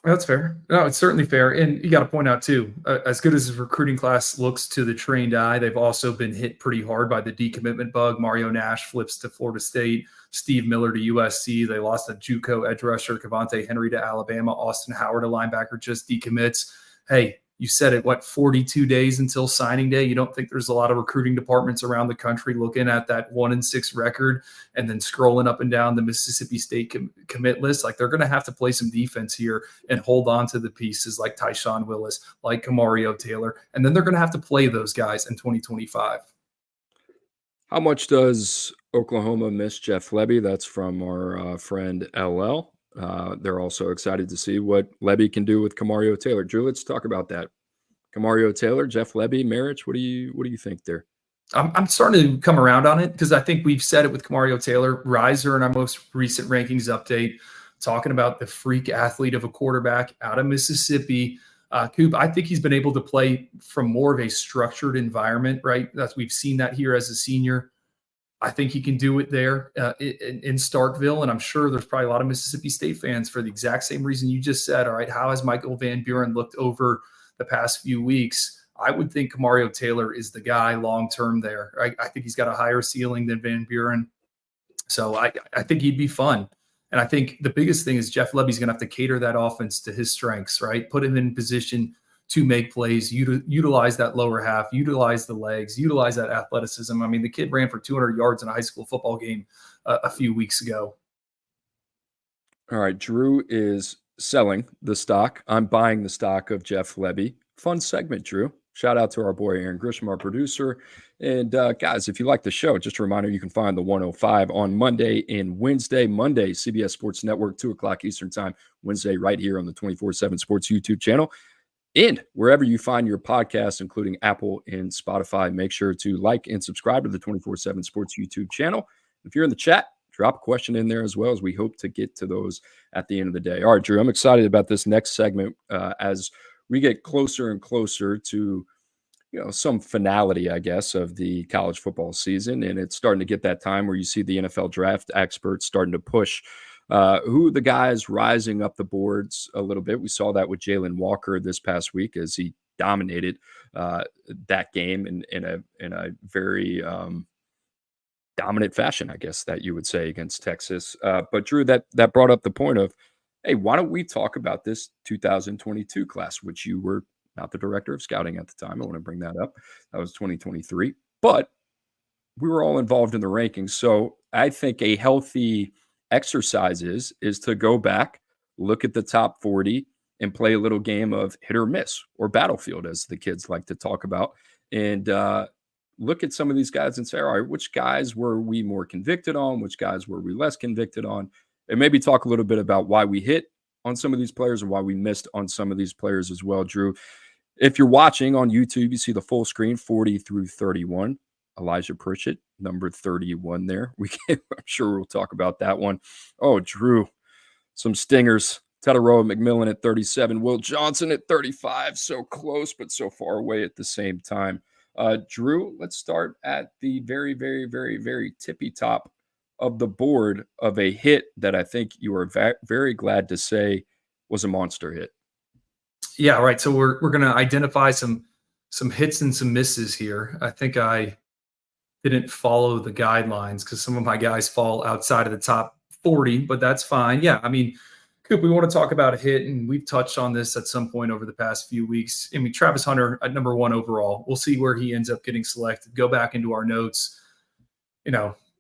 That's fair. No, it's certainly fair. And you got to point out, too, as good as the recruiting class looks to the trained eye, they've also been hit pretty hard by the decommitment bug. Mario Nash flips to Florida State, Steve Miller to USC. They lost a JUCO edge rusher, Cavante Henry to Alabama, Austin Howard, a linebacker, just decommits. Hey, You said it, 42 days until signing day. You don't think there's a lot of recruiting departments around the country looking at that 1-6 record and then scrolling up and down the Mississippi State commit list? Like, they're going to have to play some defense here and hold on to the pieces like Tyshawn Willis, like Kamario Taylor. And then they're going to have to play those guys in 2025. How much does Oklahoma miss Jeff Lebby? That's from our friend LL. They're also excited to see what Lebby can do with Kamario Taylor. Drew, let's talk about that. Kamario Taylor, Jeff Lebby marriage. What do you think there? I'm starting to come around on it because I think we've said it with Kamario Taylor. Riser in our most recent rankings update, talking about the freak athlete of a quarterback out of Mississippi. Coop, I think he's been able to play from more of a structured environment, right? We've seen that here as a senior. I think he can do it there in Starkville, and I'm sure there's probably a lot of Mississippi State fans for the exact same reason you just said. All right, how has Michael Van Buren looked over the past few weeks? I would think Kamario Taylor is the guy long-term there. I think he's got a higher ceiling than Van Buren. So I think he'd be fun. And I think the biggest thing is Jeff Lebby's going to have to cater that offense to his strengths, right? Put him in position to make plays, utilize that lower half, utilize the legs, utilize that athleticism. I mean, the kid ran for 200 yards in a high school football game a few weeks ago. All right, Drew is selling the stock. I'm buying the stock of Jeff Lebby. Fun segment, Drew. Shout out to our boy Aaron Grisham, our producer. And guys, if you like the show, just a reminder, you can find the 105 on Monday and Wednesday. Monday, CBS Sports Network, 2 o'clock Eastern Time. Wednesday, right here on the 24/7 Sports YouTube channel. And wherever you find your podcasts, including Apple and Spotify, make sure to like and subscribe to the 24/7 Sports YouTube channel. If you're in the chat, drop a question in there as well, as we hope to get to those at the end of the day. All right, Drew, I'm excited about this next segment as we get closer and closer to, some finality, I guess, of the college football season. And it's starting to get that time where you see the NFL draft experts starting to push who the guys rising up the boards a little bit. We saw that with Jalen Walker this past week as he dominated that game in a very dominant fashion, I guess that you would say, against Texas. But Drew, that brought up the point of, hey, why don't we talk about this 2022 class, which you were not the director of scouting at the time. I want to bring that up. That was 2023, but we were all involved in the rankings. So I think a healthy exercise is to go back, look at the top 40 and play a little game of hit or miss, or battlefield, as the kids like to talk about, and look at some of these guys and say, all right, which guys were we more convicted on? Which guys were we less convicted on? And maybe talk a little bit about why we hit on some of these players and why we missed on some of these players as well. Drew, if you're watching on YouTube, you see the full screen, 40 through 31. Elijah Pritchett, number 31 there. I'm sure we'll talk about that one. Oh, Drew, some stingers. Tetaroa McMillan at 37. Will Johnson at 35. So close, but so far away at the same time. Drew, let's start at the very, very, very, very tippy top of the board of a hit that I think you are very glad to say was a monster hit. Yeah, right. So we're going to identify some hits and some misses here. I think I didn't follow the guidelines because some of my guys fall outside of the top 40, but that's fine. Yeah, I mean, Coop, we want to talk about a hit, and we've touched on this at some point over the past few weeks. I mean, Travis Hunter at number 1 overall. We'll see where he ends up getting selected. Go back into our notes.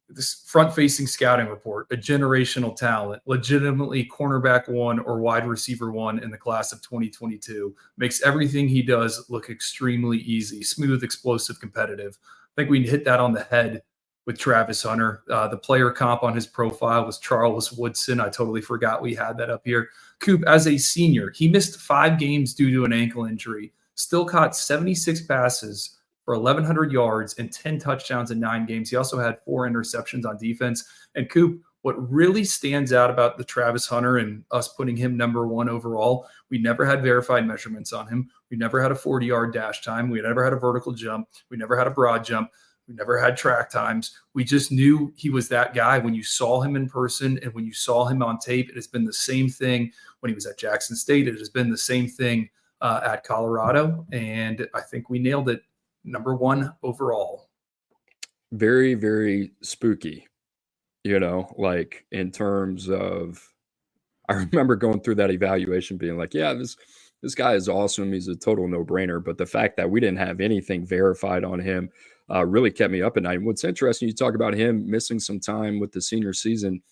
This front-facing scouting report, a generational talent, legitimately cornerback 1 or wide receiver 1 in the class of 2022, makes everything he does look extremely easy, smooth, explosive, competitive. I think we hit that on the head with Travis Hunter. The player comp on his profile was Charles Woodson. I totally forgot we had that up here. Coop, as a senior, he missed 5 games due to an ankle injury, still caught 76 passes for 1,100 yards and 10 touchdowns in 9 games. He also had 4 interceptions on defense. And Coop, what really stands out about the Travis Hunter and us putting him number 1 overall, we never had verified measurements on him. We never had a 40-yard dash time. We never had a vertical jump. We never had a broad jump. We never had track times. We just knew he was that guy when you saw him in person and when you saw him on tape. It has been the same thing when he was at Jackson State. It has been the same thing at Colorado. And I think we nailed it. Number 1 overall. Very, very spooky, like in terms of, I remember going through that evaluation being like, yeah, this guy is awesome. He's a total no-brainer. But the fact that we didn't have anything verified on him really kept me up at night. And what's interesting, you talk about him missing some time with the senior season.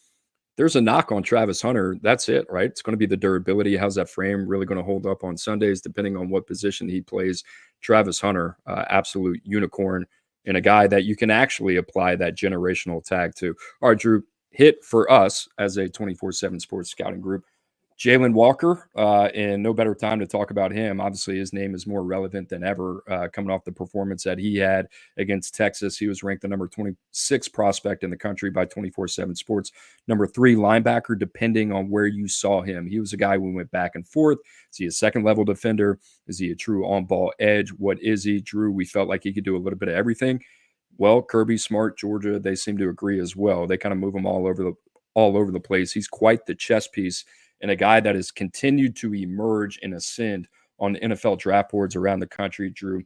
There's a knock on Travis Hunter. That's it, right? It's going to be the durability. How's that frame really going to hold up on Sundays, depending on what position he plays? Travis Hunter, absolute unicorn, and a guy that you can actually apply that generational tag to. All right, Drew, hit for us as a 24/7 sports scouting group. Jalen Walker, and no better time to talk about him. Obviously, his name is more relevant than ever coming off the performance that he had against Texas. He was ranked the number 26 prospect in the country by 24/7 Sports. Number 3 linebacker, depending on where you saw him. He was a guy we went back and forth. Is he a second-level defender? Is he a true on-ball edge? What is he? Drew, we felt like he could do a little bit of everything. Well, Kirby Smart, Georgia, they seem to agree as well. They kind of move him all over the place. He's quite the chess piece, and a guy that has continued to emerge and ascend on the NFL draft boards around the country, Drew.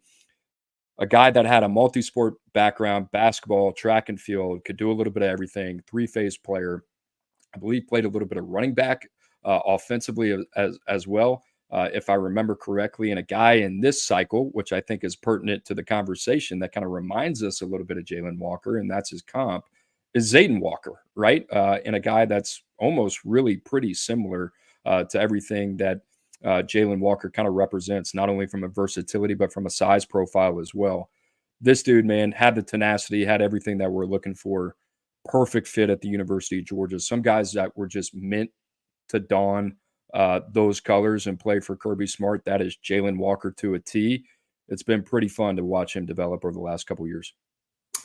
A guy that had a multi-sport background, basketball, track and field, could do a little bit of everything, 3-phase player. I believe played a little bit of running back offensively as well, if I remember correctly. And a guy in this cycle, which I think is pertinent to the conversation, that kind of reminds us a little bit of Jalen Walker, and that's his comp, is Zayden Walker, right? And a guy that's almost really pretty similar to everything that Jalen Walker kind of represents, not only from a versatility, but from a size profile as well. This dude, man, had the tenacity, had everything that we're looking for. Perfect fit at the University of Georgia. Some guys that were just meant to don those colors and play for Kirby Smart. That is Jalen Walker to a T. It's been pretty fun to watch him develop over the last couple of years.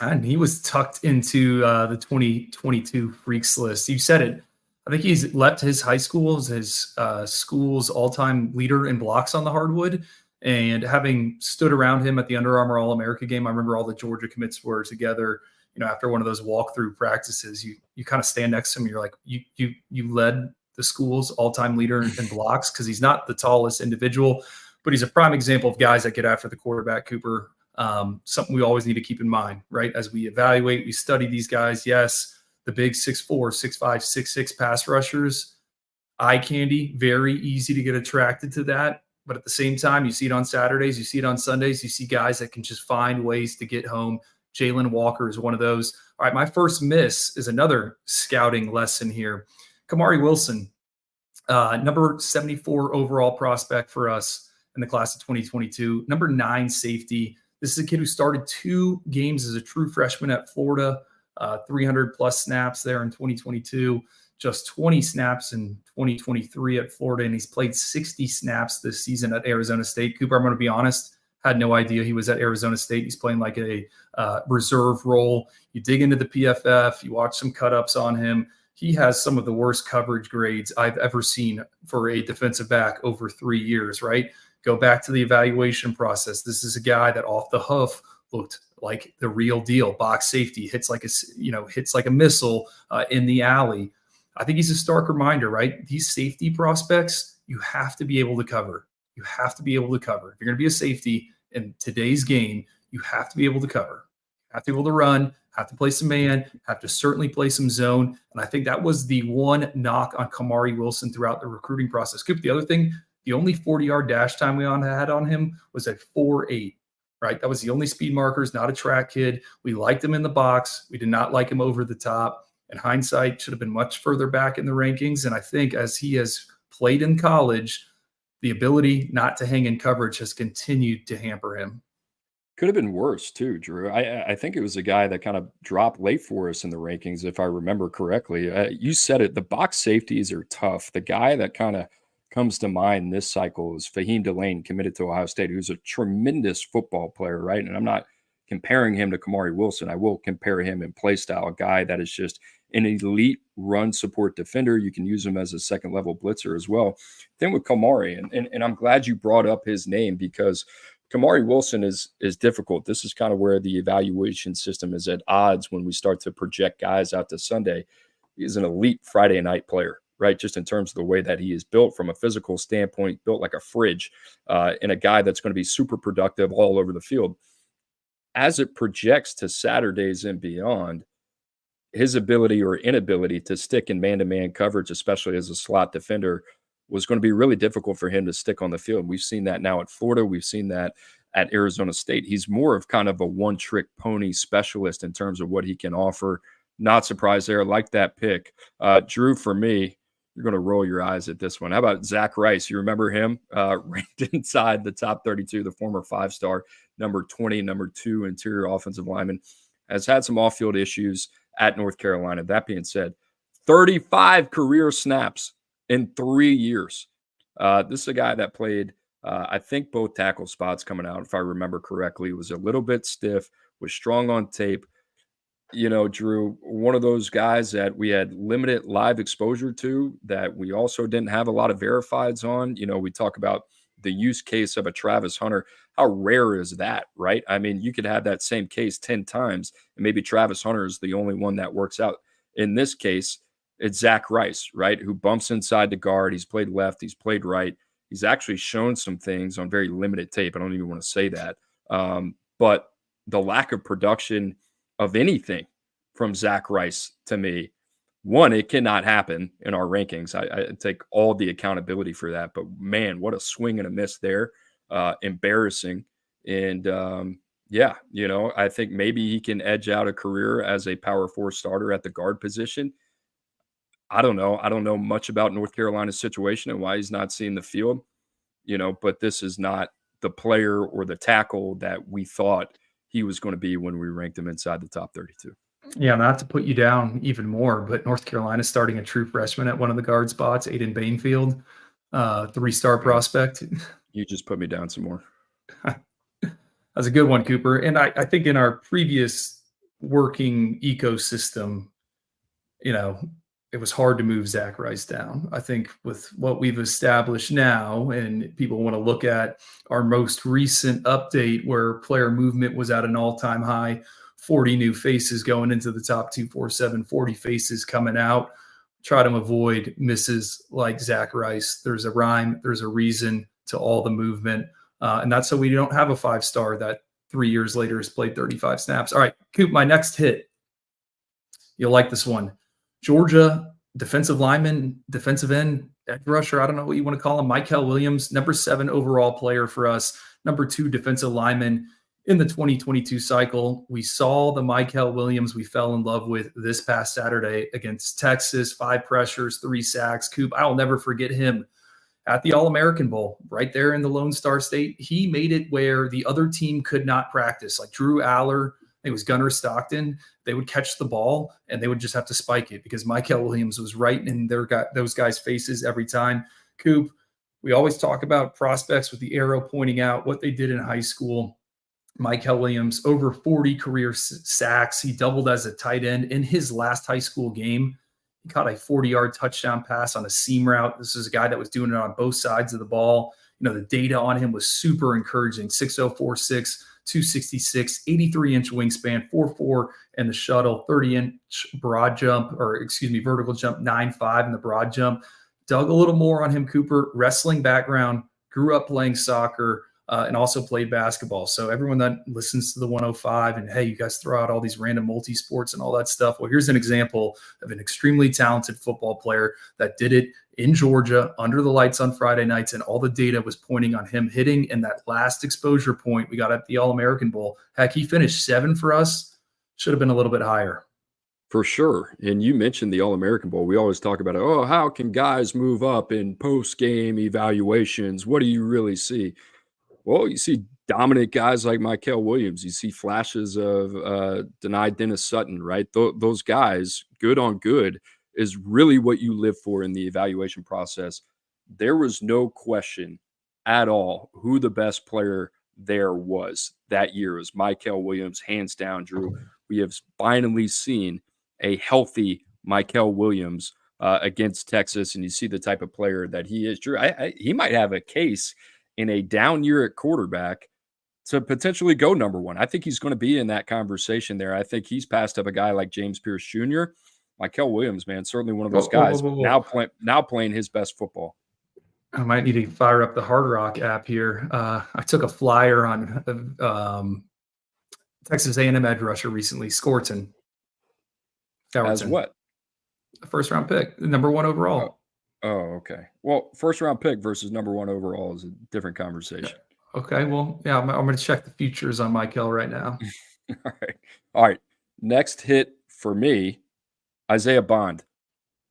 And he was tucked into the 2022 Freaks list. You said it. I think he's left his high school as his school's all-time leader in blocks on the hardwood. And having stood around him at the Under Armour All-America game, I remember all the Georgia commits were together. You know, after one of those walkthrough practices, you kind of stand next to him. You're like, you led the school's all-time leader in blocks, because he's not the tallest individual, but he's a prime example of guys that get after the quarterback, Cooper. Something we always need to keep in mind, right? As we evaluate, we study these guys. Yes, the big 6'4", 6'5", 6'6" pass rushers, eye candy, very easy to get attracted to that. But at the same time, you see it on Saturdays, you see it on Sundays, you see guys that can just find ways to get home. Jalen Walker is one of those. All right, my first miss is another scouting lesson here. Kamari Wilson, number 74 overall prospect for us in the class of 2022, number 9 safety. This is a kid who started 2 games as a true freshman at Florida, 300-plus snaps there in 2022, just 20 snaps in 2023 at Florida, and he's played 60 snaps this season at Arizona State. Cooper, I'm going to be honest, had no idea he was at Arizona State. He's playing like a reserve role. You dig into the PFF, you watch some cut-ups on him. He has some of the worst coverage grades I've ever seen for a defensive back over 3 years, right? Go back to the evaluation process. This is a guy that off the hoof looked like the real deal. Box safety, hits like a missile in the alley. I think he's a stark reminder, right? These safety prospects, you have to be able to cover. You have to be able to cover. If you're going to be a safety in today's game, you have to be able to cover. You have to be able to run, have to play some man, have to certainly play some zone. And I think that was the one knock on Kamari Wilson throughout the recruiting process. Coop, the other thing, the only 40-yard dash time we had on him was at 4.8, right? That was the only speed markers, not a track kid. We liked him in the box. We did not like him over the top. In hindsight, should have been much further back in the rankings. And I think as he has played in college, the ability not to hang in coverage has continued to hamper him. Could have been worse too, Drew. I think it was a guy that kind of dropped late for us in the rankings, if I remember correctly. You said it, the box safeties are tough. The guy that kind of comes to mind this cycle is Fahim Delane, committed to Ohio State, who's a tremendous football player, right? And I'm not comparing him to Kamari Wilson. I will compare him in play style, a guy that is just an elite run support defender. You can use him as a second level blitzer as well. Then with Kamari, and I'm glad you brought up his name, because Kamari Wilson is difficult. This is kind of where the evaluation system is at odds when we start to project guys out to Sunday. He's an elite Friday night player, right? Just in terms of the way that he is built from a physical standpoint, built like a fridge, and a guy that's going to be super productive all over the field. As it projects to Saturdays and beyond, his ability or inability to stick in man-to-man coverage, especially as a slot defender, was going to be really difficult for him to stick on the field. We've seen that now at Florida. We've seen that at Arizona State. He's more of kind of a one-trick pony specialist in terms of what he can offer. Not surprised there. Like that pick. Drew, for me, you're going to roll your eyes at this one. How about Zach Rice? You remember him? Ranked inside the top 32, the former 5-star, number 20, number 2 interior offensive lineman, has had some off-field issues at North Carolina. That being said, 35 career snaps in 3 years. This is a guy that played, I think, both tackle spots coming out, if I remember correctly. Was a little bit stiff, was strong on tape. You know, Drew, one of those guys that we had limited live exposure to, that we also didn't have a lot of verifieds on. You know, we talk about the use case of a Travis Hunter. How rare is that, right? I mean, you could have that same case 10 times, and maybe Travis Hunter is the only one that works out. In this case, it's Zach Rice, right, who bumps inside the guard. He's played left. He's played right. He's actually shown some things on very limited tape. I don't even want to say that. But the lack of production of anything from Zach Rice, to me, one, it cannot happen in our rankings. I take all the accountability for that. But, man, what a swing and a miss there. Embarrassing. And, yeah, you know, I think maybe he can edge out a career as a Power 4 starter at the guard position. I don't know. I don't know much about North Carolina's situation and why he's not seeing the field, you know, but this is not the player or the tackle that we thought he was going to be when we ranked him inside the top 32. Yeah, not to put you down even more, but North Carolina starting a true freshman at one of the guard spots, Aiden Bainfield, 3-star prospect. You just put me down some more. That's a good one, Cooper. And I think in our previous working ecosystem, you know, it was hard to move Zach Rice down. I think with what we've established now, and people want to look at our most recent update where player movement was at an all-time high, 40 new faces going into the top 247, 40 faces coming out. Try to avoid misses like Zach Rice. There's a rhyme, there's a reason to all the movement. And that's so we don't have a 5-star that 3 years later has played 35 snaps. All right, Coop, my next hit. You'll like this one. Georgia defensive lineman, defensive end, edge rusher, I don't know what you want to call him, Mykel Williams, number 7 overall player for us, number 2 defensive lineman in the 2022 cycle. We saw the Mykel Williams we fell in love with this past Saturday against Texas, 5 pressures, 3 sacks. Coop, I'll never forget him at the All-American Bowl, right there in the Lone Star State. He made it where the other team could not practice, like Drew Aller. It was Gunnar Stockton. They would catch the ball and they would just have to spike it because Mykel Williams was right in those guys' faces every time. Coop, we always talk about prospects with the arrow pointing out what they did in high school. Mykel Williams, over 40 career sacks. He doubled as a tight end in his last high school game. He caught a 40-yard touchdown pass on a seam route. This is a guy that was doing it on both sides of the ball. You know, the data on him was super encouraging. 6'0", 4'6", 266, 83-inch wingspan, 4'4" in the shuttle, 30-inch broad jump, vertical jump, 9'5" in the broad jump. Dug a little more on him, Cooper. Wrestling background, grew up playing soccer, and also played basketball. So everyone that listens to the 105 and, hey, you guys throw out all these random multi-sports and all that stuff. Well, here's an example of an extremely talented football player that did it in Georgia under the lights on Friday nights, and all the data was pointing on him hitting in that last exposure point we got at the All-American Bowl. Heck, he finished 7 for us. Should have been a little bit higher. For sure. And you mentioned the All-American Bowl. We always talk about, oh, how can guys move up in post-game evaluations? What do you really see? Well, you see dominant guys like Mykel Williams. You see flashes of denied Dennis Sutton, right? Those guys, good on good, is really what you live for in the evaluation process. There was no question at all who the best player there was that year. It was Mykel Williams, hands down, Drew. We have finally seen a healthy Mykel Williams against Texas, and you see the type of player that he is. Drew, he might have a case in a down year at quarterback to potentially go number 1. I think he's going to be in that conversation there. I think he's passed up a guy like James Pierce Jr. Mykel Williams, man, certainly one of those guys now playing his best football. I might need to fire up the Hard Rock app here. I took a flyer on Texas A&M edge rusher recently, Scorton. As what? A first-round pick, number 1 overall. Oh, okay. Well, first round pick versus number 1 overall is a different conversation. Okay, well, yeah, I'm going to check the futures on Michael right now. All right. All right. Next hit for me, Isaiah Bond,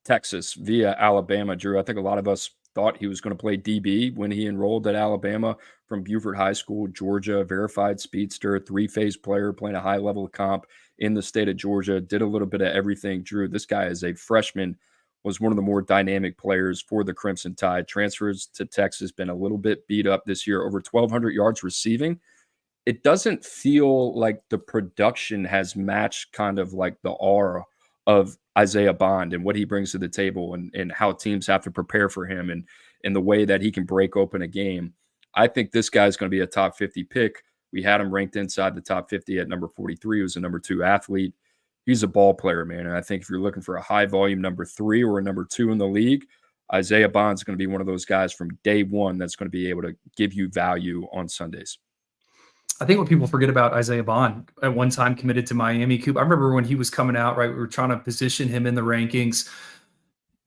Texas via Alabama. Drew, I think a lot of us thought he was going to play DB when he enrolled at Alabama from Buford High School, Georgia, verified speedster, three-phase player, playing a high level of comp in the state of Georgia, did a little bit of everything. Drew, this guy is a freshman, was one of the more dynamic players for the Crimson Tide. Transfers to Texas, been a little bit beat up this year, over 1,200 yards receiving. It doesn't feel like the production has matched kind of like the aura of Isaiah Bond and what he brings to the table and how teams have to prepare for him and the way that he can break open a game. I think this guy's going to be a top 50 pick. We had him ranked inside the top 50 at number 43. He was a number 2 athlete. He's a ball player, man. And I think if you're looking for a high volume number 3 or a number 2 in the league, Isaiah Bond's going to be one of those guys from day one that's going to be able to give you value on Sundays. I think what people forget about Isaiah Bond, at one time committed to Miami. Coop, I remember when he was coming out, right? We were trying to position him in the rankings.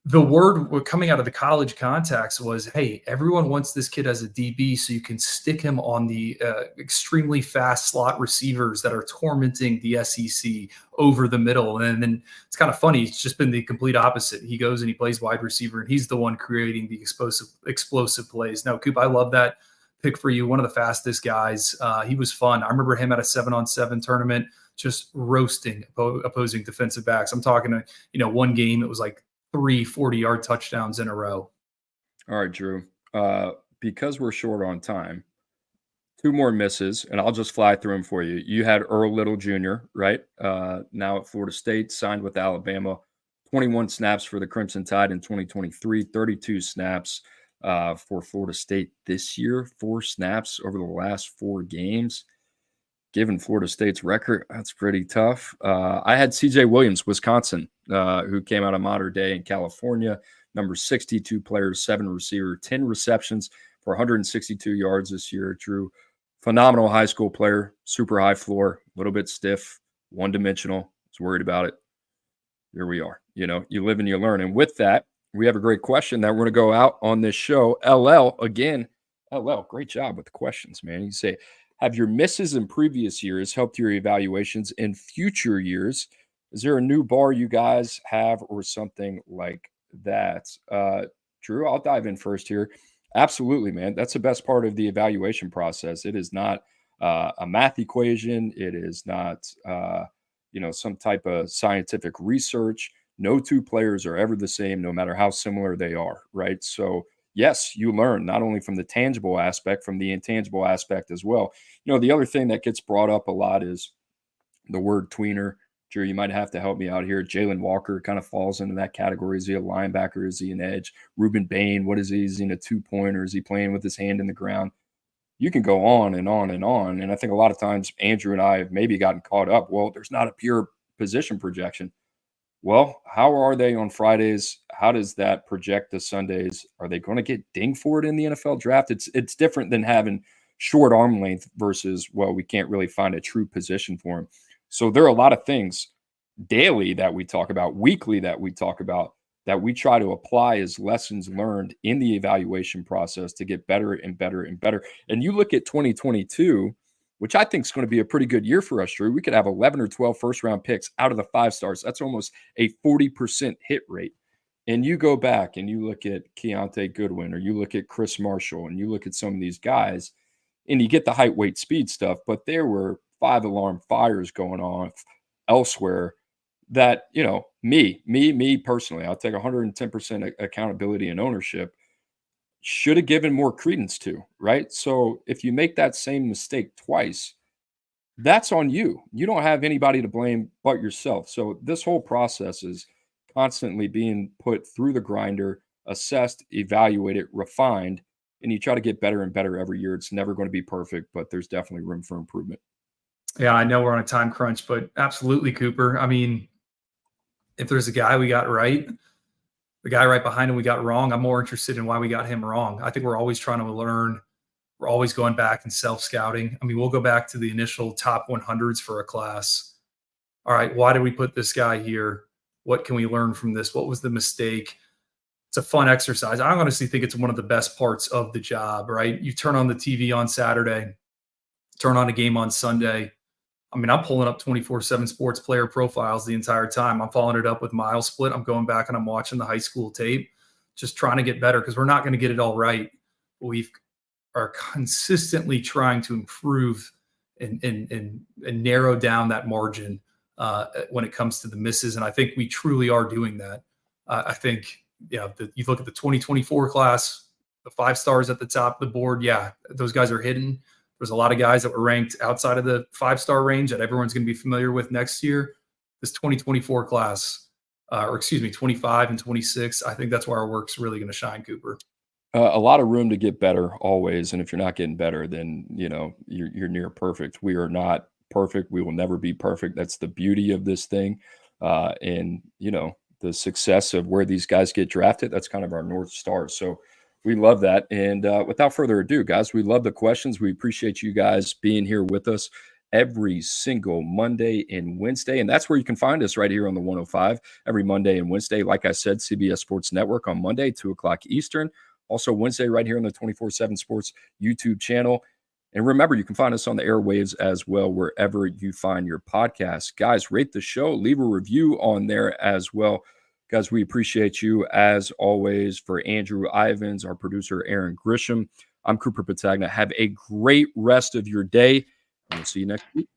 The word coming out of the college contacts was, hey, everyone wants this kid as a DB so you can stick him on the extremely fast slot receivers that are tormenting the SEC over the middle. And then it's kind of funny. It's just been the complete opposite. He goes and he plays wide receiver, and he's the one creating the explosive plays. Now, Coop, I love that pick for you. One of the fastest guys. He was fun. I remember him at a 7-on-7 tournament, just roasting opposing defensive backs. I'm talking, one game, it was like 3 40-yard touchdowns in a row. All right, Drew. Because we're short on time, 2 more misses, and I'll just fly through them for you. You had Earl Little Jr., right? Now at Florida State, signed with Alabama. 21 snaps for the Crimson Tide in 2023, 32 snaps for Florida State this year, 4 snaps over the last 4 games. Given Florida State's record, that's pretty tough. I had CJ Williams, Wisconsin, who came out of Mater Dei in California, number 62 players, 7 receiver, 10 receptions for 162 yards this year. Drew, phenomenal high school player, super high floor, a little bit stiff, one-dimensional. Was worried about it. Here we are. You live and you learn. And with that, we have a great question that we're going to go out on this show. LL, again, LL, great job with the questions, man. You say, have your misses in previous years helped your evaluations in future years? Is there a new bar you guys have or something like that? Drew, I'll dive in first here. Absolutely, man. That's the best part of the evaluation process. It is not a math equation. It is not, some type of scientific research. No 2 players are ever the same, no matter how similar they are, right? So, yes, you learn not only from the tangible aspect, from the intangible aspect as well. The other thing that gets brought up a lot is the word tweener. Drew, you might have to help me out here. Jalen Walker kind of falls into that category. Is he a linebacker? Is he an edge? Ruben Bain, what is he? Is he in a 2-pointer? Is he playing with his hand in the ground? You can go on and on and on. And I think a lot of times Andrew and I have maybe gotten caught up. Well, there's not a pure position projection. Well, how are they on Fridays? How does that project to Sundays? Are they going to get dinged for it in the NFL draft? It's different than having short arm length versus, well, we can't really find a true position for him. So there are a lot of things daily that we talk about, weekly that we talk about, that we try to apply as lessons learned in the evaluation process to get better and better and better. And you look at 2022, which I think is going to be a pretty good year for us, Drew. We could have 11 or 12 first-round picks out of the 5 stars. That's almost a 40% hit rate. And you go back and you look at Keontae Goodwin, or you look at Chris Marshall, and you look at some of these guys, and you get the height, weight, speed stuff, but there were 5-alarm fires going on elsewhere that, me personally, I'll take 110% accountability and ownership, should have given more credence to, right? So if you make that same mistake twice, that's on you. You don't have anybody to blame but yourself. So this whole process is constantly being put through the grinder, assessed, evaluated, refined, and you try to get better and better every year. It's never going to be perfect, but there's definitely room for improvement. Yeah, I know we're on a time crunch, but absolutely, Cooper. I mean, if there's a guy we got right, the guy right behind him we got wrong, I'm more interested in why we got him wrong. I think we're always trying to learn. We're always going back and self-scouting. I mean, we'll go back to the initial top 100s for a class. All right, why did we put this guy here? What can we learn from this? What was the mistake? it's a fun exercise. I honestly think it's one of the best parts of the job, right? You turn on the TV on Saturday, turn on a game on Sunday. I mean, I'm pulling up 24/7 sports player profiles the entire time. I'm following it up with Mile Split. I'm going back and I'm watching the high school tape, just trying to get better because we're not going to get it all right. We are consistently trying to improve and narrow down that margin when it comes to the misses. And I think we truly are doing that. I think, you look at the 2024 class, the 5 stars at the top of the board. Yeah, those guys are hidden. There's a lot of guys that were ranked outside of the 5-star range that everyone's going to be familiar with next year. This 2024 class, 25 and 26, I think that's where our work's really going to shine, Cooper. A lot of room to get better always. And if you're not getting better, then, you're near perfect. We are not perfect. We will never be perfect. That's the beauty of this thing. And, the success of where these guys get drafted, that's kind of our North Star. So we love that. And without further ado, guys, we love the questions. We appreciate you guys being here with us every single Monday and Wednesday. And that's where you can find us, right here on the 105 every Monday and Wednesday. Like I said, CBS Sports Network on Monday, 2:00 Eastern. Also Wednesday, right here on the 24/7 Sports YouTube channel. And remember, you can find us on the airwaves as well, wherever you find your podcasts. Guys, rate the show, leave a review on there as well. Guys, we appreciate you as always. For Andrew Ivins, our producer, Aaron Grisham, I'm Cooper Petagna. Have a great rest of your day, and we'll see you next week.